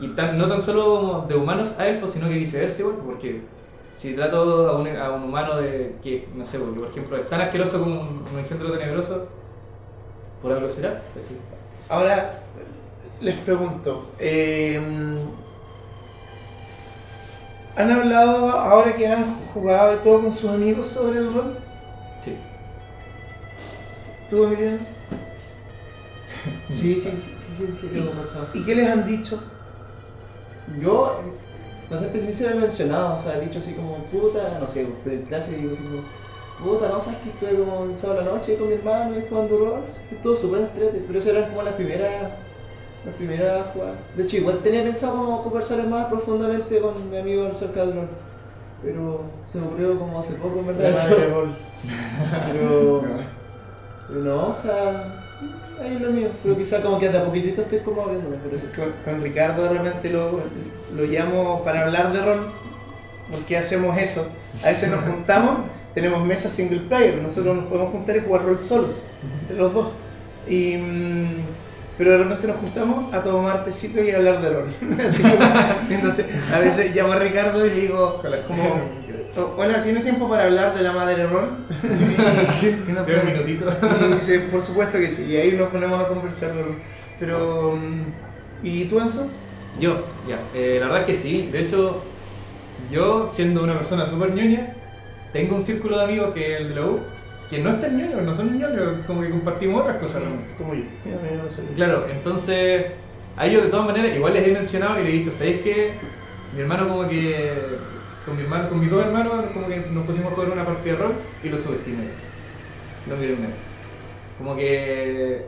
Y no tan solo de humanos a elfos, sino que viceversa igual, porque si trato a un humano de que, no sé, porque por ejemplo es tan asqueroso como un engendro tenebroso, por algo será. Ahora, les pregunto, ¿han hablado ahora que han jugado y todo con sus amigos sobre el rol? Sí. ¿Tú, Emiliano? Sí, lo he conversado. ¿Y qué les han dicho? Yo, no sé, sí se lo he mencionado, o sea, he dicho así como, puta, no sé, estoy en clase y digo así como, puta, no sabes que estuve como el sábado a la noche con mi hermano y jugando rol, estuvo súper entretenido, pero eso eran como las primeras jugadas. De hecho, igual tenía pensado como conversar más profundamente con mi amigo acerca del rol, pero se me ocurrió como hace poco, en verdad. Pero no, o sea, ahí es lo mío, pero quizá como que de a poquitito estoy como abriéndome, pero eso. Con Ricardo de repente lo llamo para hablar de rol, porque hacemos eso. A veces nos juntamos, tenemos mesas single player, nosotros nos podemos juntar y jugar rol solos, entre los dos. Pero de repente nos juntamos a tomar tecito y a hablar de rol. Entonces, a veces llamo a Ricardo y le digo, como, hola, ¿tiene tiempo para hablar de la madre rol? Un minutito. Y dice, por supuesto que sí, y ahí nos ponemos a conversar de rol. Pero, ¿y tú, Enzo? Yo, la verdad es que sí. De hecho, yo, siendo una persona súper ñoña, tengo un círculo de amigos que es el de la U, que no es tan ñoño, no son ñoños, como que compartimos otras cosas, ¿no? Como yo. Claro, entonces, a ellos de todas maneras, igual les he mencionado y les he dicho, ¿sabéis qué? Mi hermano como que, con mis dos hermanos, como que nos pusimos a jugar una partida de rol y lo subestimé. Lo miré menos. Como que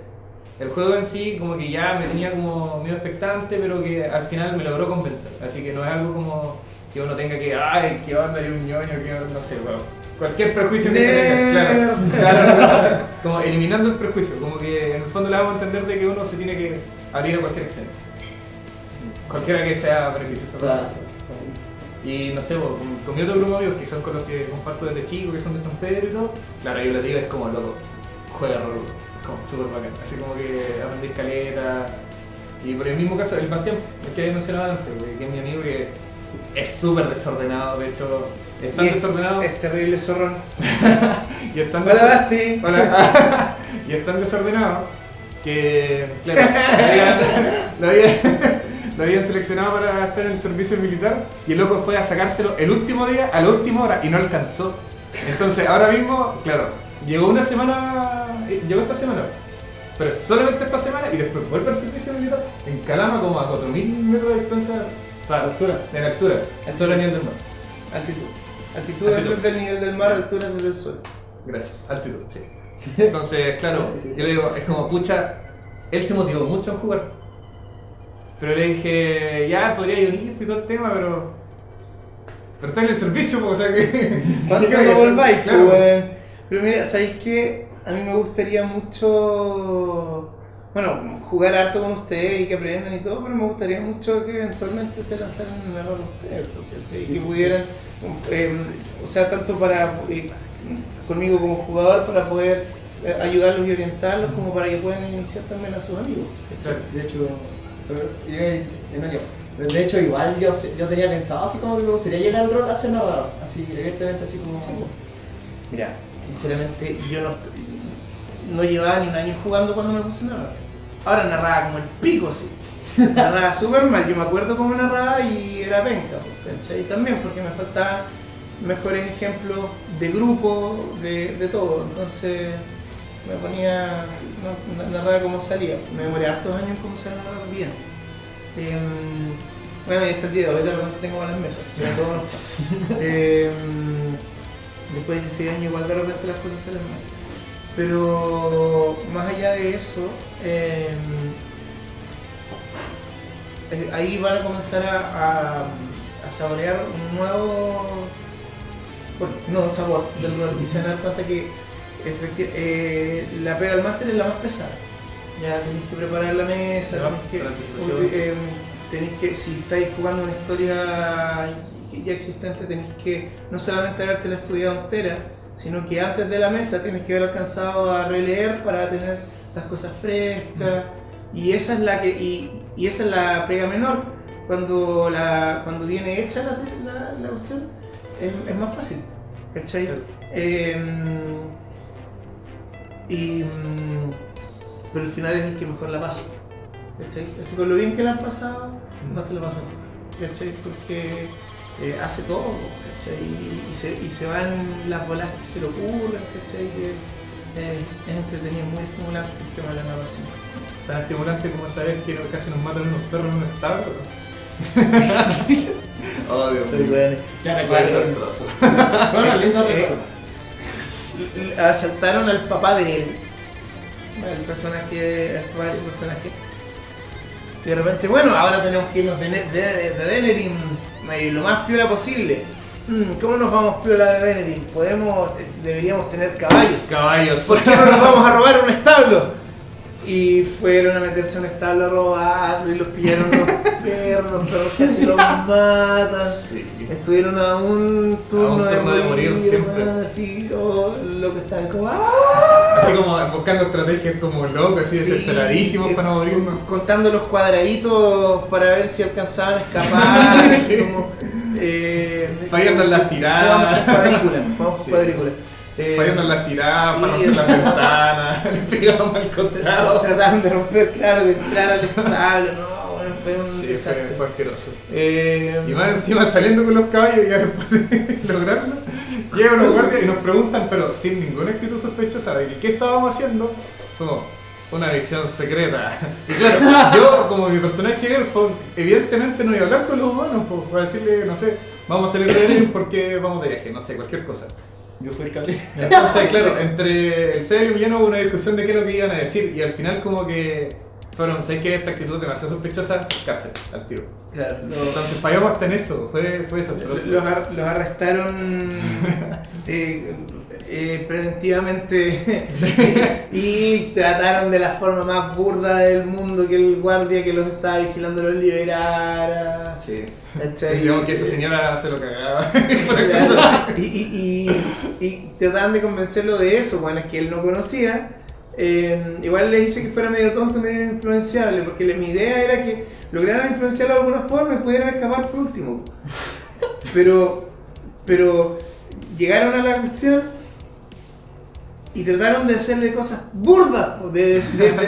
el juego en sí, como que ya me tenía como medio expectante, pero que al final me logró convencer. Así que no es algo como que uno tenga que, ay, que va a andar un ñoño, que no sé, bueno. Cualquier prejuicio que se tenga, claro, como eliminando el prejuicio, como que en el fondo le hago entender de que uno se tiene que abrir a cualquier experiencia, cualquiera que sea beneficiosa. O sea, y no sé, con mi otro grupo de amigos que son con los que comparto desde chico, que son de San Pedro y todo, claro, yo les digo, es como loco, juega rol, como súper bacán, así como que aprendí escaleta. Y por el mismo caso, el Bastián, el que había mencionado antes, que es mi amigo que es súper desordenado, de hecho, es tan desordenado. Es terrible zorrón. Y es tan Hola, Basti. Hola. Y es tan desordenado que, claro, lo habían seleccionado para estar en el servicio militar y el loco fue a sacárselo el último día, a la última hora, y no alcanzó. Entonces, ahora mismo, claro, llegó esta semana, pero solamente esta semana y después vuelve al servicio militar en Calama como a 4.000 metros de distancia, o sea, de altura, sobre el nivel del mar. Altitud desde el nivel del mar, altura desde el suelo. Gracias, altitud, sí. Entonces, claro, sí. yo le digo, es como, pucha, él se motivó mucho en jugar. Pero le dije, ya, podría unirte y todo el tema, pero está en el servicio, o sea que... ¿Cuándo volváis? Claro. Pero mira, ¿sabéis qué? A mí me gustaría mucho, bueno, jugar harto con ustedes y que aprendan y todo, pero me gustaría mucho que eventualmente se lanzaran un error ustedes, y que pudieran, o sea, tanto para conmigo como jugador, para poder ayudarlos y orientarlos, como para que puedan iniciar también a sus amigos. De hecho, de hecho, igual yo tenía pensado así como que me gustaría llegar al rol a ser narrador, así directamente, así como... Mira, sinceramente yo no llevaba ni un año jugando cuando me puse a narrar. Ahora narraba como el pico, sí. Narraba súper mal, yo me acuerdo cómo narraba y era penca, ¿cachai? También porque me faltaban mejores ejemplos de grupo, de todo. Entonces me ponía, narraba como salía. Me demoré hartos años en comenzar a narrar bien. Bueno, y hasta el día de hoy de repente tengo malas mesas, o sea, todo nos pasa. Después de 16 años igual de repente las cosas salen mal. Pero más allá de eso, ahí van a comenzar a saborear un nuevo sabor del rol y se van a dar cuenta que la pega del máster es la más pesada. Ya tenéis que preparar la mesa, tenéis que, si estáis jugando una historia ya existente, tenéis que no solamente habértela estudiado entera, sino que antes de la mesa tienes que haber alcanzado a releer para tener las cosas frescas, y esa es la pega menor, cuando viene hecha la cuestión, es más fácil, ¿cachai? Claro. Pero al final es el que mejor la pasa, ¿cachai? Así con lo bien que la han pasado, más te la pasan, ¿cachai? Porque hace todo, ¿cachai? Y se van las bolas que se le ocurren, ¿cachai? Que es entretenido, muy estimulante el tema de la narración. Tan estimulante como saber que casi nos matan unos perros en un establo. Oh, Dios mío. Ya Fue recuerdo. desastroso. Bueno, lindo recuerdo. Asaltaron al papá de él, el papá de ese personaje. Y de repente, bueno, ahora tenemos que irnos de Venerim lo más piola posible. ¿Cómo nos vamos piola de Venerim? Deberíamos tener caballos. Caballos. ¿Por qué no nos vamos a robar un establo? Y fueron a meterse a un establo a robarlo y los pillaron los perros casi los matan. Sí. Estuvieron a un turno de morir siempre. así, lo que estaban como Así como buscando estrategias como locos, así sí, desesperadísimos para no morirnos. contando los cuadraditos para ver si alcanzaban a escapar. Sí. Como, Fallando en las tiradas. Vamos cuadrícula. Fallando en las tiradas, sí, para romper las ventanas, le pegaban mal contado. Trataban de romper, claro, de entrar al establo, no, bueno, fue un Sí, desastre. fue asqueroso. Y Y más encima saliendo con los caballos ya después de lograrlo, llegan los guardias y nos preguntan, pero sin ninguna actitud sospechosa, de que qué estábamos haciendo, como una misión secreta. Y claro, yo como mi personaje elfo, evidentemente no iba a hablar con los humanos, pues, para decirle, no sé, vamos a salir de él porque vamos de viaje, no sé, cualquier cosa. Yo fui el cable. Entonces, claro, entre el Cedro y Millano hubo una discusión de qué es lo que iban a decir y al final como que fueron, ¿sabes qué? Esta actitud demasiado sospechosa, cárcel, al tiro. claro, Entonces fallamos hasta en eso, fue desastroso. los arrestaron preventivamente y trataron de la forma más burda del mundo que el guardia que los estaba vigilando los liberara. Sí. ¿Cachai? Decíamos que esa señora se lo cagaba. Claro. Y trataban de convencerlo de eso, bueno, es que él no conocía. Igual le hice que fuera medio tonto, medio influenciable, porque mi idea era que lograran influenciarlo de alguna forma y pudieran escapar por último. Pero llegaron a la cuestión y trataron de hacerle cosas burdas, de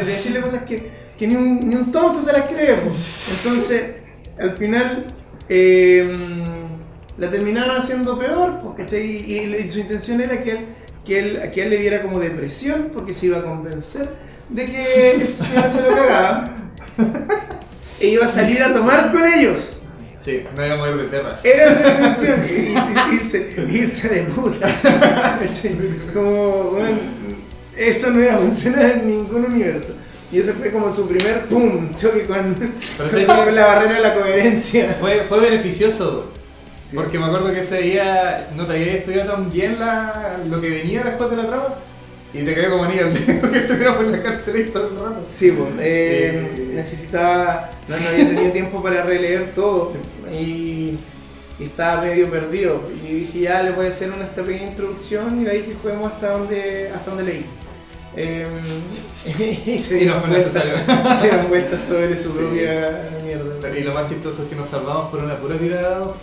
decirle cosas que ni un tonto se las cree. Entonces, al final la terminaron haciendo peor, ¿cachai? Y su intención era que él le diera como depresión, porque se iba a convencer de que esa señora se lo cagaba e iba a salir a tomar con ellos. Sí, me iba a morir de terras. Era su intención, irse de puta. ¿Cachai? Como, bueno, eso no iba a funcionar en ningún universo. Y ese fue como su primer choque con la barrera de la coherencia. Fue beneficioso. Porque me acuerdo que ese día no te había estudiado tan bien lo que venía después de la trama y te cayó como anillo al dedo que estuviéramos en la cárcel ahí todo el rato. Sí, pues, necesitaba, no había tenido tiempo para releer todo y estaba medio perdido. Y dije, ya le voy a hacer esta pequeña introducción y de ahí que juguemos hasta donde leí. Y se Y no fue necesario. Se dieron vueltas sobre su Sí. propia mierda. Y lo más chistoso es que nos salvamos por una pura tirada de dados.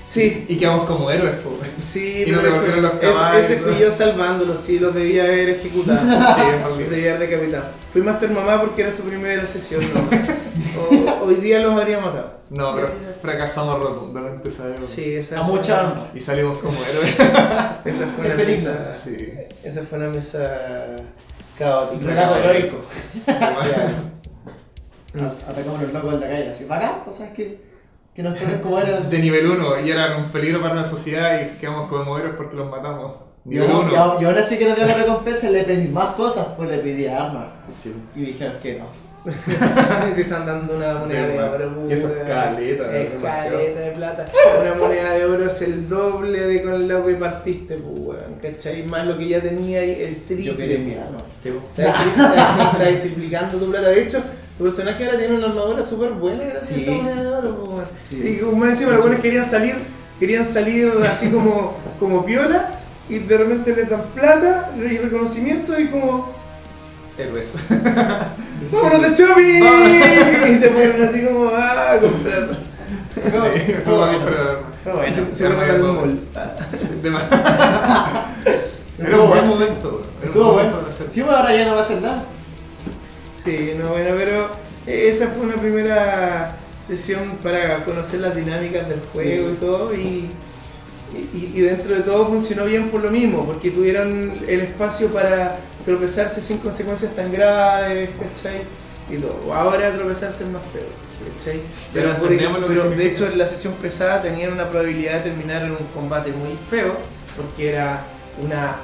Sí. Y quedamos como héroes, po. Sí, Y no pero recogieron los caballos, ese fui ¿no? yo salvándolos, sí, los debía haber ejecutado. Sí, es Los horrible. debía haber decapitado. Fui Master Mamá porque era su primera sesión, ¿no? Hoy día los habría matado. No, pero fracasamos rotundamente, ¿sabes? Sí, esa A mucha fue- arma. Y salimos como héroes. Esa fue Siempre una digno. mesa. Sí. Esa fue una mesa caótica. Relato heroico. Claro. Atacamos a los locos en la calle, así, para acá, ¿sabes qué? Que nos tomen como eran. De nivel 1 y eran un peligro para la sociedad y quedamos como héroes porque los matamos. Y Nivel 1. ahora sí que nos dio la recompensa, le pedí más cosas, pues le pedí armas. Sí. Y dijeron que no. Te están dando una moneda de oro. Y eso es caleta, Es demasiado. caleta de plata. Una moneda de oro es el doble de con lo que partiste, pues, weón. ¿Cachai? Más lo que ya tenía ahí, el triple. Yo quería mi arma. Sí, po. Estás triplicando tu plata. De hecho, tu personaje ahora tiene una armadura súper buena gracias a Sí. esa moneda de oro, pues, weón. Sí. Y como encima los buenos querían salir así como piola y de repente le dan plata y reconocimiento y como héroes. ¡Vámonos de shopping! Y se fueron así como a comprar. Sí, fue bueno. Se fueron al mall. Era un buen momento. Estuvo bueno. Sí, bueno, ahora ya no va a hacer nada. Sí, no, bueno, pero esa fue una primera sesión para conocer las dinámicas del juego y todo, y dentro de todo funcionó bien por lo mismo, porque tuvieron el espacio para tropezarse sin consecuencias tan graves, ¿cachai? Y todo. Ahora tropezarse es más feo, ¿cachai? Pero entendemos lo que pero de significa. hecho en la sesión pesada tenían una probabilidad de terminar en un combate muy feo, porque era una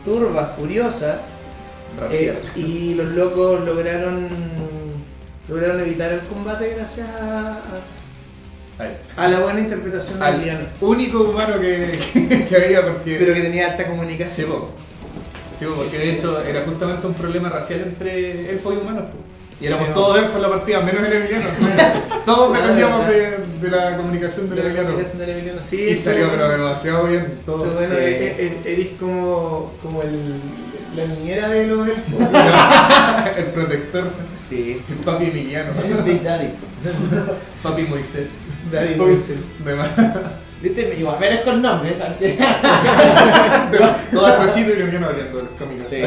turba furiosa. Y los locos lograron evitar el combate gracias a la buena interpretación del villano. Único humano que había, porque. Pero que tenía alta Sí, comunicación. Sí, porque de hecho era justamente un problema racial entre elfos y humanos. Y éramos Sí, todos elfos en la partida, menos el Emiliano. Todos dependíamos de la comunicación del Emiliano. Sí, Y salió pero demasiado bien todo. Pero bueno, Sí. eres como la niñera de los elfos. El protector. Sí. El papi Emiliano. Big Daddy. Papi Moisés. Daddy Moises. De más. Viste, igual eres con nombres, ¿sabes? Todo arrecido y Emiliano hablando los cómicos. Sí.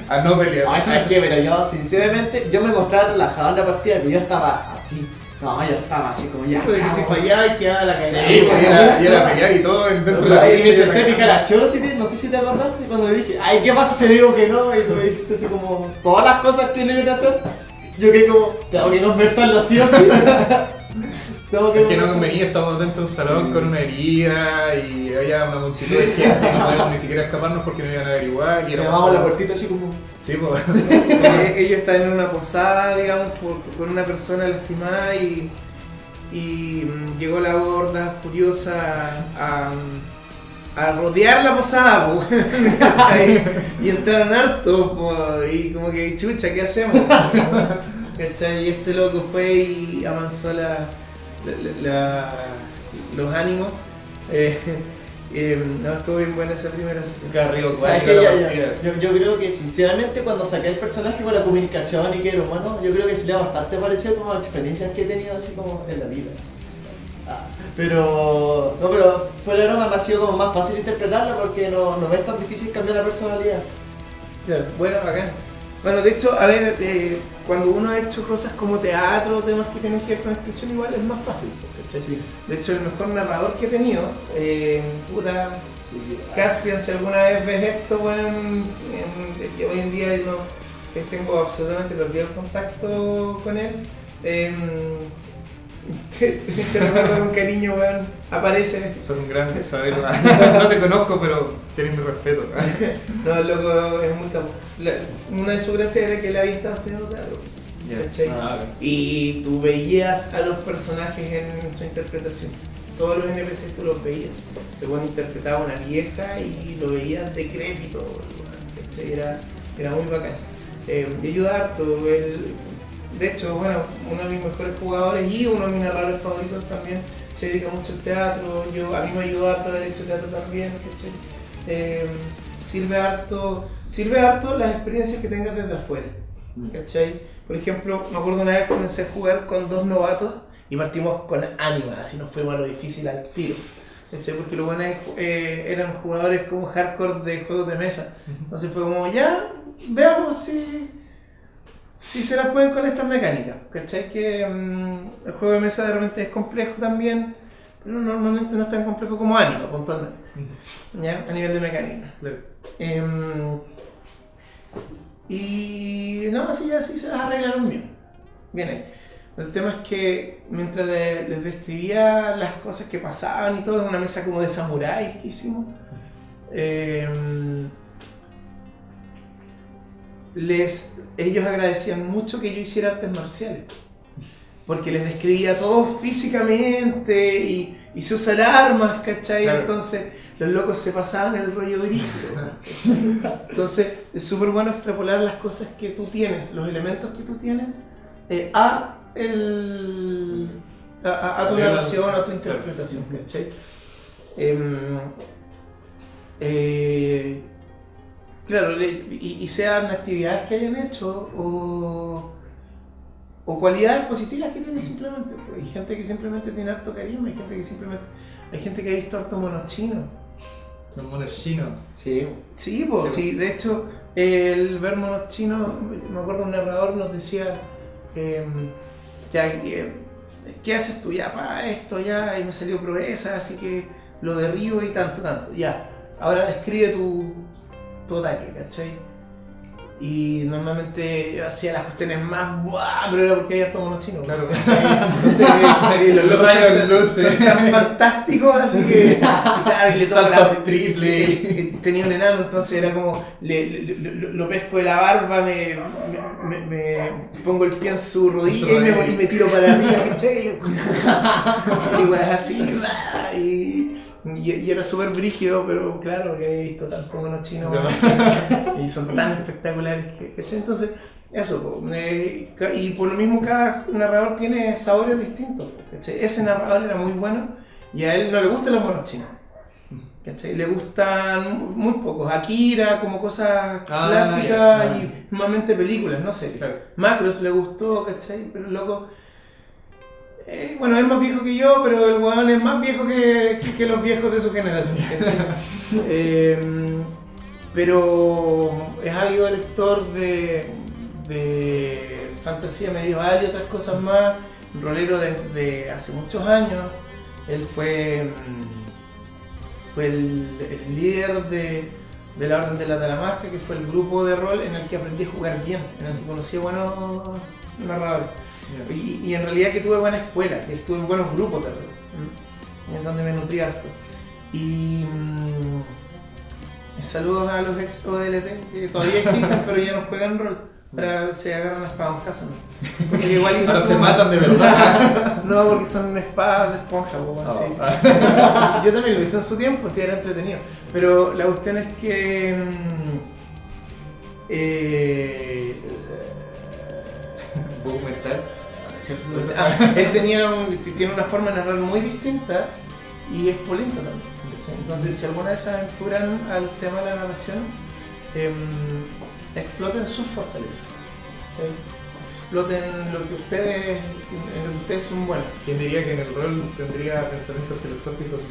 A no pelear. Ay, ¿sabes qué? Pero yo, sinceramente, yo me mostraba relajado en la partida, pero yo estaba así. No, yo estaba así como ya. Porque si cabrón. fallaba y quedaba la cagada. Sí, Y era pelear y todo dentro de la Y me PC, intenté picar a choro, no sé si te acordaste, cuando dije, ay, ¿qué pasa si digo que no? Y tú me dijiste así como, todas las cosas que tienen que hacer. Yo que como, tengo que conversarlo así o así. Tengo Es que no conversar. convenía, estábamos dentro de un salón con una herida y había una multitud de gente, no podíamos ni siquiera escaparnos porque no iban a averiguar. Y Y era llamamos a la puertita así como. Sí, pues. Ellos están en una posada, digamos, con una persona lastimada y llegó la horda furiosa a rodear la posada, po, ¿cachai? Y entraron hartos, po, y como que chucha, ¿qué hacemos? ¿Cachai? Y este loco fue y amansó los ánimos. No, estuvo bien buena esa primera sesión. Carrió, ¿Sabes qué? Yo creo que sinceramente cuando saqué el personaje con la comunicación y que era humano, yo creo que sería bastante parecido como a las experiencias que he tenido así como en la vida. Pero fuera de broma me ha sido como más fácil interpretarlo porque no es tan difícil cambiar la personalidad. Claro, bueno, bacán. Bueno, de hecho, a ver, cuando uno ha hecho cosas como teatro, temas que tienen que ver con expresión, igual es más fácil, ¿cachai? Sí. De hecho, el mejor narrador que he tenido, puta, Caspian, si alguna vez ves esto, bueno, que hoy en día no tengo absolutamente perdido el contacto con él, te recuerdo con cariño, weón, aparece. Son un grande, ¿sabes? No te conozco, pero tienes mi respeto. No, el loco es muy capo. Una de sus gracias era que él había estado estudiando teatro, ¿cachai? Y tú veías a los personajes en su interpretación. Todos los NPCs tú los veías. El bueno interpretaba a una vieja y lo veías decrépito, ¿cachai? Era muy bacán. Y ayuda harto. De hecho, bueno, uno de mis mejores jugadores y uno de mis narradores favoritos también se dedica mucho al teatro. A mí me ayudó harto haber hecho teatro también, ¿cachai? Sirve harto las experiencias que tengas desde afuera, ¿cachai? Por ejemplo, me acuerdo una vez comencé a jugar con 2 novatos y partimos con Anima, así nos fue a lo difícil al tiro, ¿cachai? Porque los buenos eran jugadores como hardcore de juegos de mesa, entonces fue como, ya, veamos si se las pueden con estas mecánicas, ¿cachai? Que el juego de mesa de repente es complejo también, pero normalmente no es tan complejo como Anima, puntualmente, ¿ya? A nivel de mecánica. Y no, así se las arreglaron bien. Bien ahí. El tema es que mientras les describía las cosas que pasaban y todo, en una mesa como de samuráis que hicimos, ellos agradecían mucho que yo hiciera artes marciales. Porque les describía todo físicamente y se usan armas, ¿cachai? Claro. Entonces los locos se pasaban el rollo brígido. Entonces es súper bueno extrapolar las cosas que tú tienes, los elementos que tú tienes, a tu narración, a tu interpretación, ¿cachai? Claro, y sean actividades que hayan hecho o cualidades positivas que tienen simplemente. Pues hay gente que simplemente tiene harto carisma, hay gente que ha visto harto monos chinos. Los monos chinos. Sí. Sí, pues sí, de hecho, el ver monos chinos, me acuerdo un narrador nos decía, ¿qué haces tú? Ya, para esto, ya, y me salió progresa, así que lo derribo y tanto, ya. Ahora describe tu ataque, ¿cachai? Y normalmente hacía las cuestiones más ¡buah! Pero era porque había harto monos chinos. Claro. Entonces, los rayos luces. son tan fantásticos, así que claro, y le tomo Salto triple. tenía un enano, entonces era como lo pesco de la barba, me pongo el pie en su rodilla y me tiro para arriba, ¿cachai? Y pues así, y era súper brígido, pero claro, que he visto tantos monos chinos y son tan espectaculares ¿cachai? Entonces, eso, y por lo mismo cada narrador tiene sabores distintos, ¿cachai? Ese narrador era muy bueno y a él no le gustan los monos chinos, ¿cachai? Le gustan muy pocos, Akira, como cosas clásicas y normalmente películas, no sé. Claro. Macros le gustó, ¿cachai? Pero loco, bueno, es más viejo que yo, pero el weón es más viejo que los viejos de su generación, ¿cachai? Pero es ávido lector de fantasía medieval y otras cosas más, rolero desde hace muchos años. Él fue el líder de la Orden de la Talamasca, que fue el grupo de rol en el que aprendí a jugar bien, en el que conocí a buenos narradores. Y en realidad que tuve buena escuela, que estuve en buenos grupos de rol, en donde me nutrí harto. Y saludos a los ex ODLT, que todavía existen, pero ya no juegan rol. Ahora se agarran las espadas en casa, ¿no? Entonces, igual Ahora se matan de verdad. No, porque son espadas de esponja, sí. Yo también lo hice en su tiempo, sí, era entretenido. Pero la cuestión es que él tiene una forma de narrar muy distinta y es polento también. Entonces, si alguna vez se aventuran al tema de la narración, exploten sus fortalezas. ¿Sí? Exploten lo que ustedes son buenos. ¿Quién diría que en el rol tendría pensamientos filosóficos?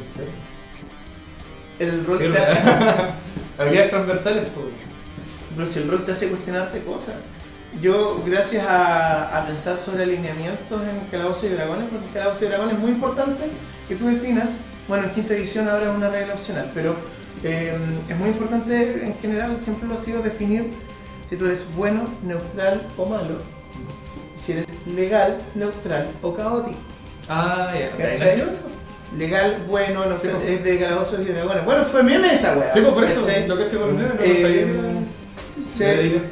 El rol sí, te hace. Habilidades transversales, pues. Pero si el rol te hace cuestionarte cosas. Yo, gracias a pensar sobre alineamientos en Calabozos y Dragones, porque Calabozos y Dragones es muy importante que tú definas, bueno, en quinta edición ahora es una regla opcional, pero es muy importante en general, siempre lo ha sido definir si tú eres bueno, neutral o malo, si eres legal, neutral o caótico. Ah, ya. ¿Cachai? Legal, bueno, no sé, es de Calabozos y Dragones. Bueno, fue meme esa weá. Sí, por eso, lo que estoy por meme, no lo sabía.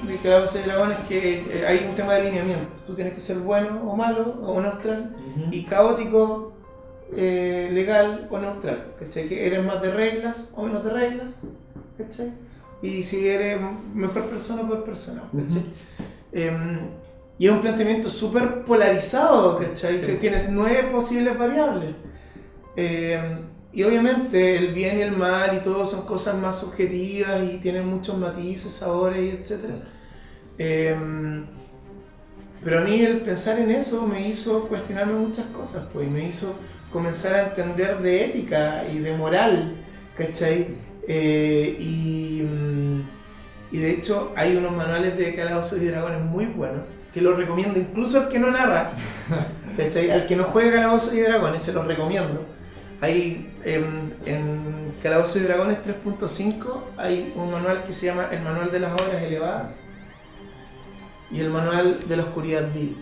De Calabozos y Dragones que hay un tema de alineamiento. Tú tienes que ser bueno o malo o neutral, y caótico, legal o neutral, ¿cachai? Que eres más de reglas o menos de reglas, ¿cachai? Y si eres mejor persona o peor persona, ¿cachai? Y es un planteamiento súper polarizado, ¿cachai? Sí. Tienes 9 posibles variables. Y obviamente el bien y el mal y todo son cosas más subjetivas y tienen muchos matices, sabores, etc. Pero a mí el pensar en eso me hizo cuestionarme muchas cosas, pues, y me hizo comenzar a entender de ética y de moral, ¿cachai? Y de hecho hay unos manuales de Calabozos y Dragones muy buenos, que los recomiendo incluso al que no narra, ¿cachai? Al que no juega Calabozos y Dragones, se los recomiendo. Hay en Calabozos y Dragones 3.5 hay un manual que se llama el Manual de las Obras Elevadas y el Manual de la Oscuridad Vil,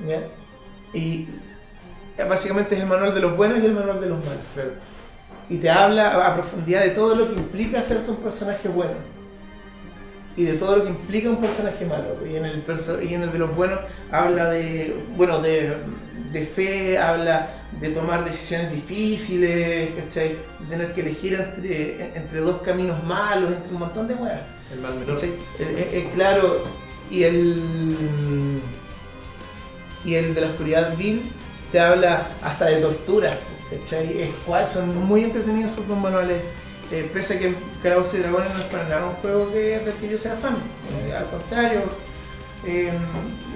¿ya? Y básicamente es el manual de los buenos y el manual de los malos. Claro. Y te habla a profundidad de todo lo que implica hacerse un personaje bueno y de todo lo que implica un personaje malo. Y en el de los buenos habla de fe, habla de tomar decisiones difíciles, ¿cachai? De tener que elegir entre dos caminos malos, entre un montón de weas. El mal menor. Claro, y el de la Oscuridad Vil te habla hasta de tortura, ¿cachai? Son muy entretenidos esos dos manuales pese a que Calabozos y Dragones no es para nada un juego del que yo sea fan, al contrario,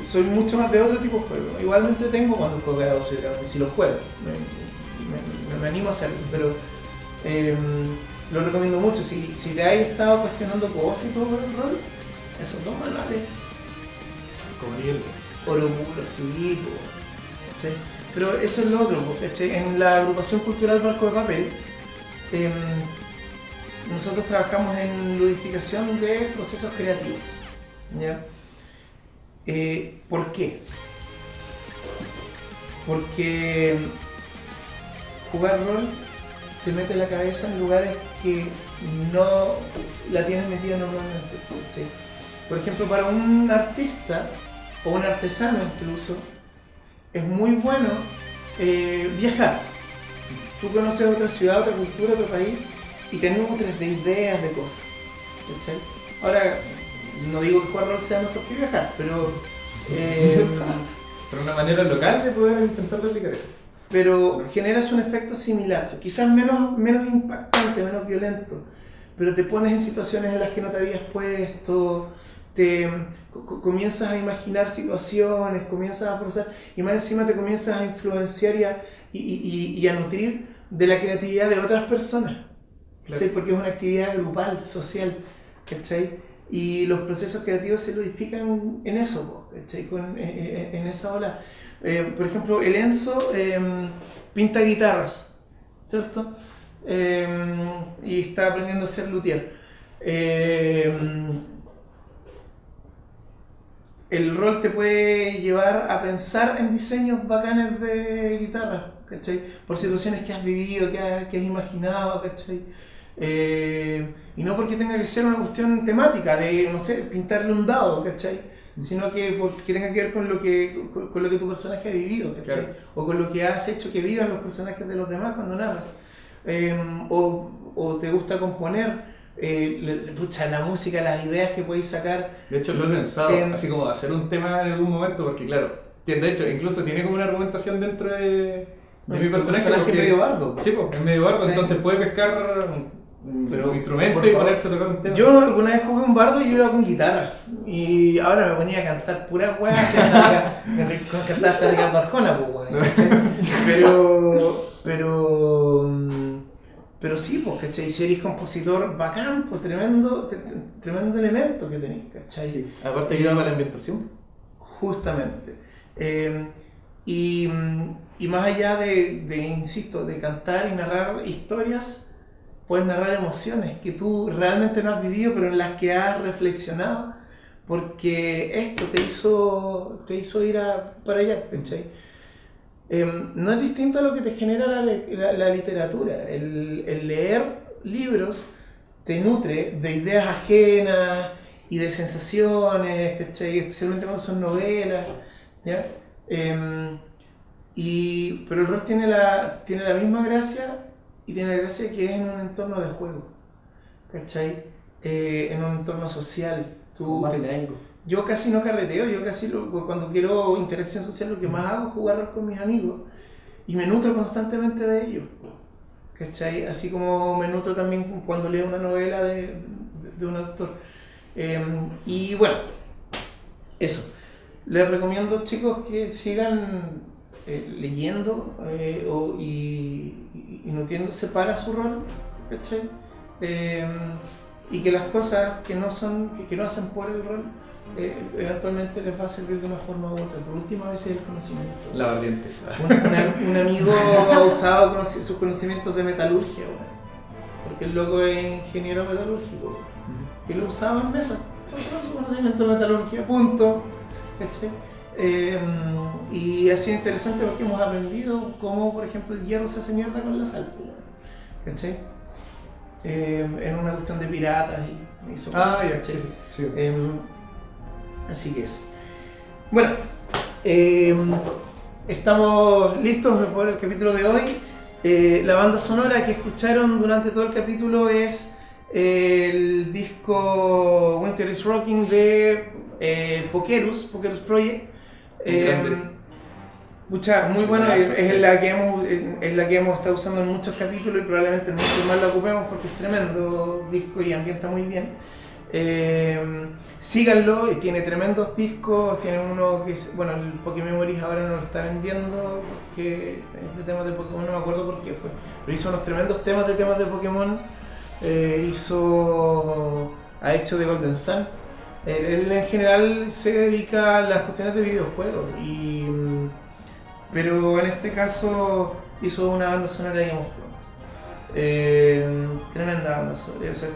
soy mucho más de otro tipo de juego. Igualmente tengo cuando juego Calabozos y Dragones, si lo juego, me animo a hacerlo, pero lo recomiendo mucho. Si te has estado cuestionando cosas y todo por el rol, esos dos manuales, Como nivel. oro puro, sí, ¿cachai? Pero eso es lo otro, ¿cachai? En la agrupación cultural Barco de Papel, nosotros trabajamos en ludificación de procesos creativos, ¿ya? ¿Por qué? Porque jugar rol te mete la cabeza en lugares que no la tienes metida normalmente, ¿sí? Por ejemplo, para un artista o un artesano incluso, es muy bueno viajar. Tú conoces otra ciudad, otra cultura, otro país y te nutres de ideas, de cosas, ¿cachai? Ahora, no digo que jugar rol sea mejor que viajar, pero Pero una manera local de poder intentar replicar eso. pero generas un efecto similar, quizás menos impactante, menos violento, pero te pones en situaciones en las que no te habías puesto, comienzas a imaginar situaciones, comienzas a procesar y más encima te comienzas a influenciar y a nutrir de la creatividad de otras personas, ¿cachai? Porque es una actividad grupal, social, ¿cachai? Y los procesos creativos se ludifican en eso, ¿cachai? En esa ola. Por ejemplo, el Enzo pinta guitarras, ¿cierto? Y está aprendiendo a ser luthier. El rol te puede llevar a pensar en diseños bacanes de guitarra, ¿cachai? Por situaciones que has vivido, que has imaginado, ¿cachai? Y no porque tenga que ser una cuestión temática de, no sé, pintarle un dado, ¿cachai? Sino que porque tenga que ver con lo que tu personaje ha vivido, ¿cachai? Claro. O con lo que has hecho que vivan los personajes de los demás cuando narras. O te gusta componer, la música, las ideas que podéis sacar. De hecho, lo he pensado, así como hacer un tema en algún momento, porque claro, de hecho, incluso tiene como una argumentación dentro de mi personaje. Es medio bardo. Sí, pues, es medio bardo, Sí. entonces puede pescar un instrumento y ponerse a tocar un tema. Yo alguna vez jugué un bardo y yo iba con guitarra. Y ahora me ponía a cantar puras weas, cantaba hasta Ricardo Arjona, pues, pero sí, pues, ¿cachai? Si eres compositor bacán, pues tremendo elemento que tenés, ¿cachai? Sí. Aparte ayuda para la ambientación. Justamente. Y más allá insisto, de cantar y narrar historias, puedes narrar emociones que tú realmente no has vivido, pero en las que has reflexionado, porque esto te hizo ir para allá, ¿cachai? No es distinto a lo que te genera la literatura. El leer libros te nutre de ideas ajenas y de sensaciones, ¿cachai? Especialmente cuando son novelas, ¿ya? Pero el rol tiene la misma gracia, y tiene la gracia que es en un entorno de juego, ¿cachai? En un entorno social. Yo casi no carreteo, cuando quiero interacción social lo que más hago es jugar rol con mis amigos y me nutro constantemente de ellos, ¿cachai? Así como me nutro también cuando leo una novela de un autor. Y bueno, eso. Les recomiendo, chicos, que sigan leyendo y nutriéndose para su rol, ¿cachai? Y que las cosas que no hacen por el rol eventualmente les va a servir de una forma u otra. Por última vez es el conocimiento. La ardiente. Un amigo ha usado sus conocimientos de metalurgia, porque el loco es ingeniero metalúrgico, y lo usaba en mesa. Usaba su conocimiento de metalurgia, punto, ¿cachai? Y ha sido interesante porque hemos aprendido cómo, por ejemplo, el hierro se hace mierda con la sal, ¿cachai? En una cuestión de piratas y eso. Ya, sí. Así que eso. Bueno, estamos listos por el capítulo de hoy. La banda sonora que escucharon durante todo el capítulo es el disco Winter is Rocking de Pokerus Project. Mucha, muy bueno, Claro, es sí. la que hemos estado usando en muchos capítulos y probablemente en muchos más la ocupemos porque es tremendo disco y ambienta muy bien. Síganlo, tiene tremendos discos, tiene uno que es, bueno, el Pokémemories ahora no lo está vendiendo porque es de temas de Pokémon, no me acuerdo por qué fue, pero hizo unos tremendos temas de Pokémon, ha hecho de Golden Sun. Él en general se dedica a las cuestiones de videojuegos, pero en este caso hizo una banda sonora de Game of Thrones. Tremenda banda sonora, o sea,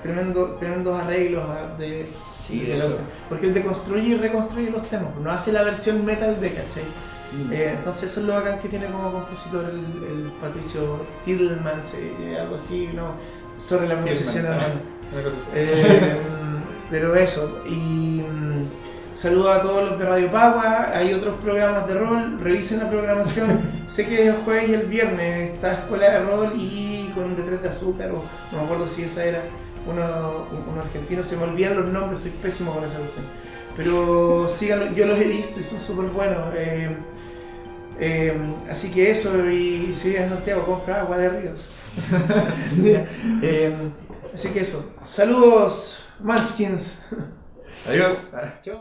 tremendos arreglos de Sí, de de la hecho. cuestión. Porque él deconstruye y reconstruye los temas, no hace la versión metal de, ¿cachai? Entonces eso es lo bacán que tiene como compositor el Patricio Tillmans, algo así, no, sobre la pronunciación Tillman, hermano. una cosa así. Pero eso, y saludo a todos los de Radio Pagua, hay otros programas de rol, revisen la programación, sé que el jueves y el viernes está Escuela de Rol y con un de azúcar, o no me acuerdo si esa era, uno argentino, se me olvidan los nombres, soy pésimo con esa cuestión. Pero síganlo, yo los he visto y son súper buenos. Así que eso, y si vienes a Santiago, compra agua de ríos. Así que eso, saludos, Munchkins. Adiós. Chao.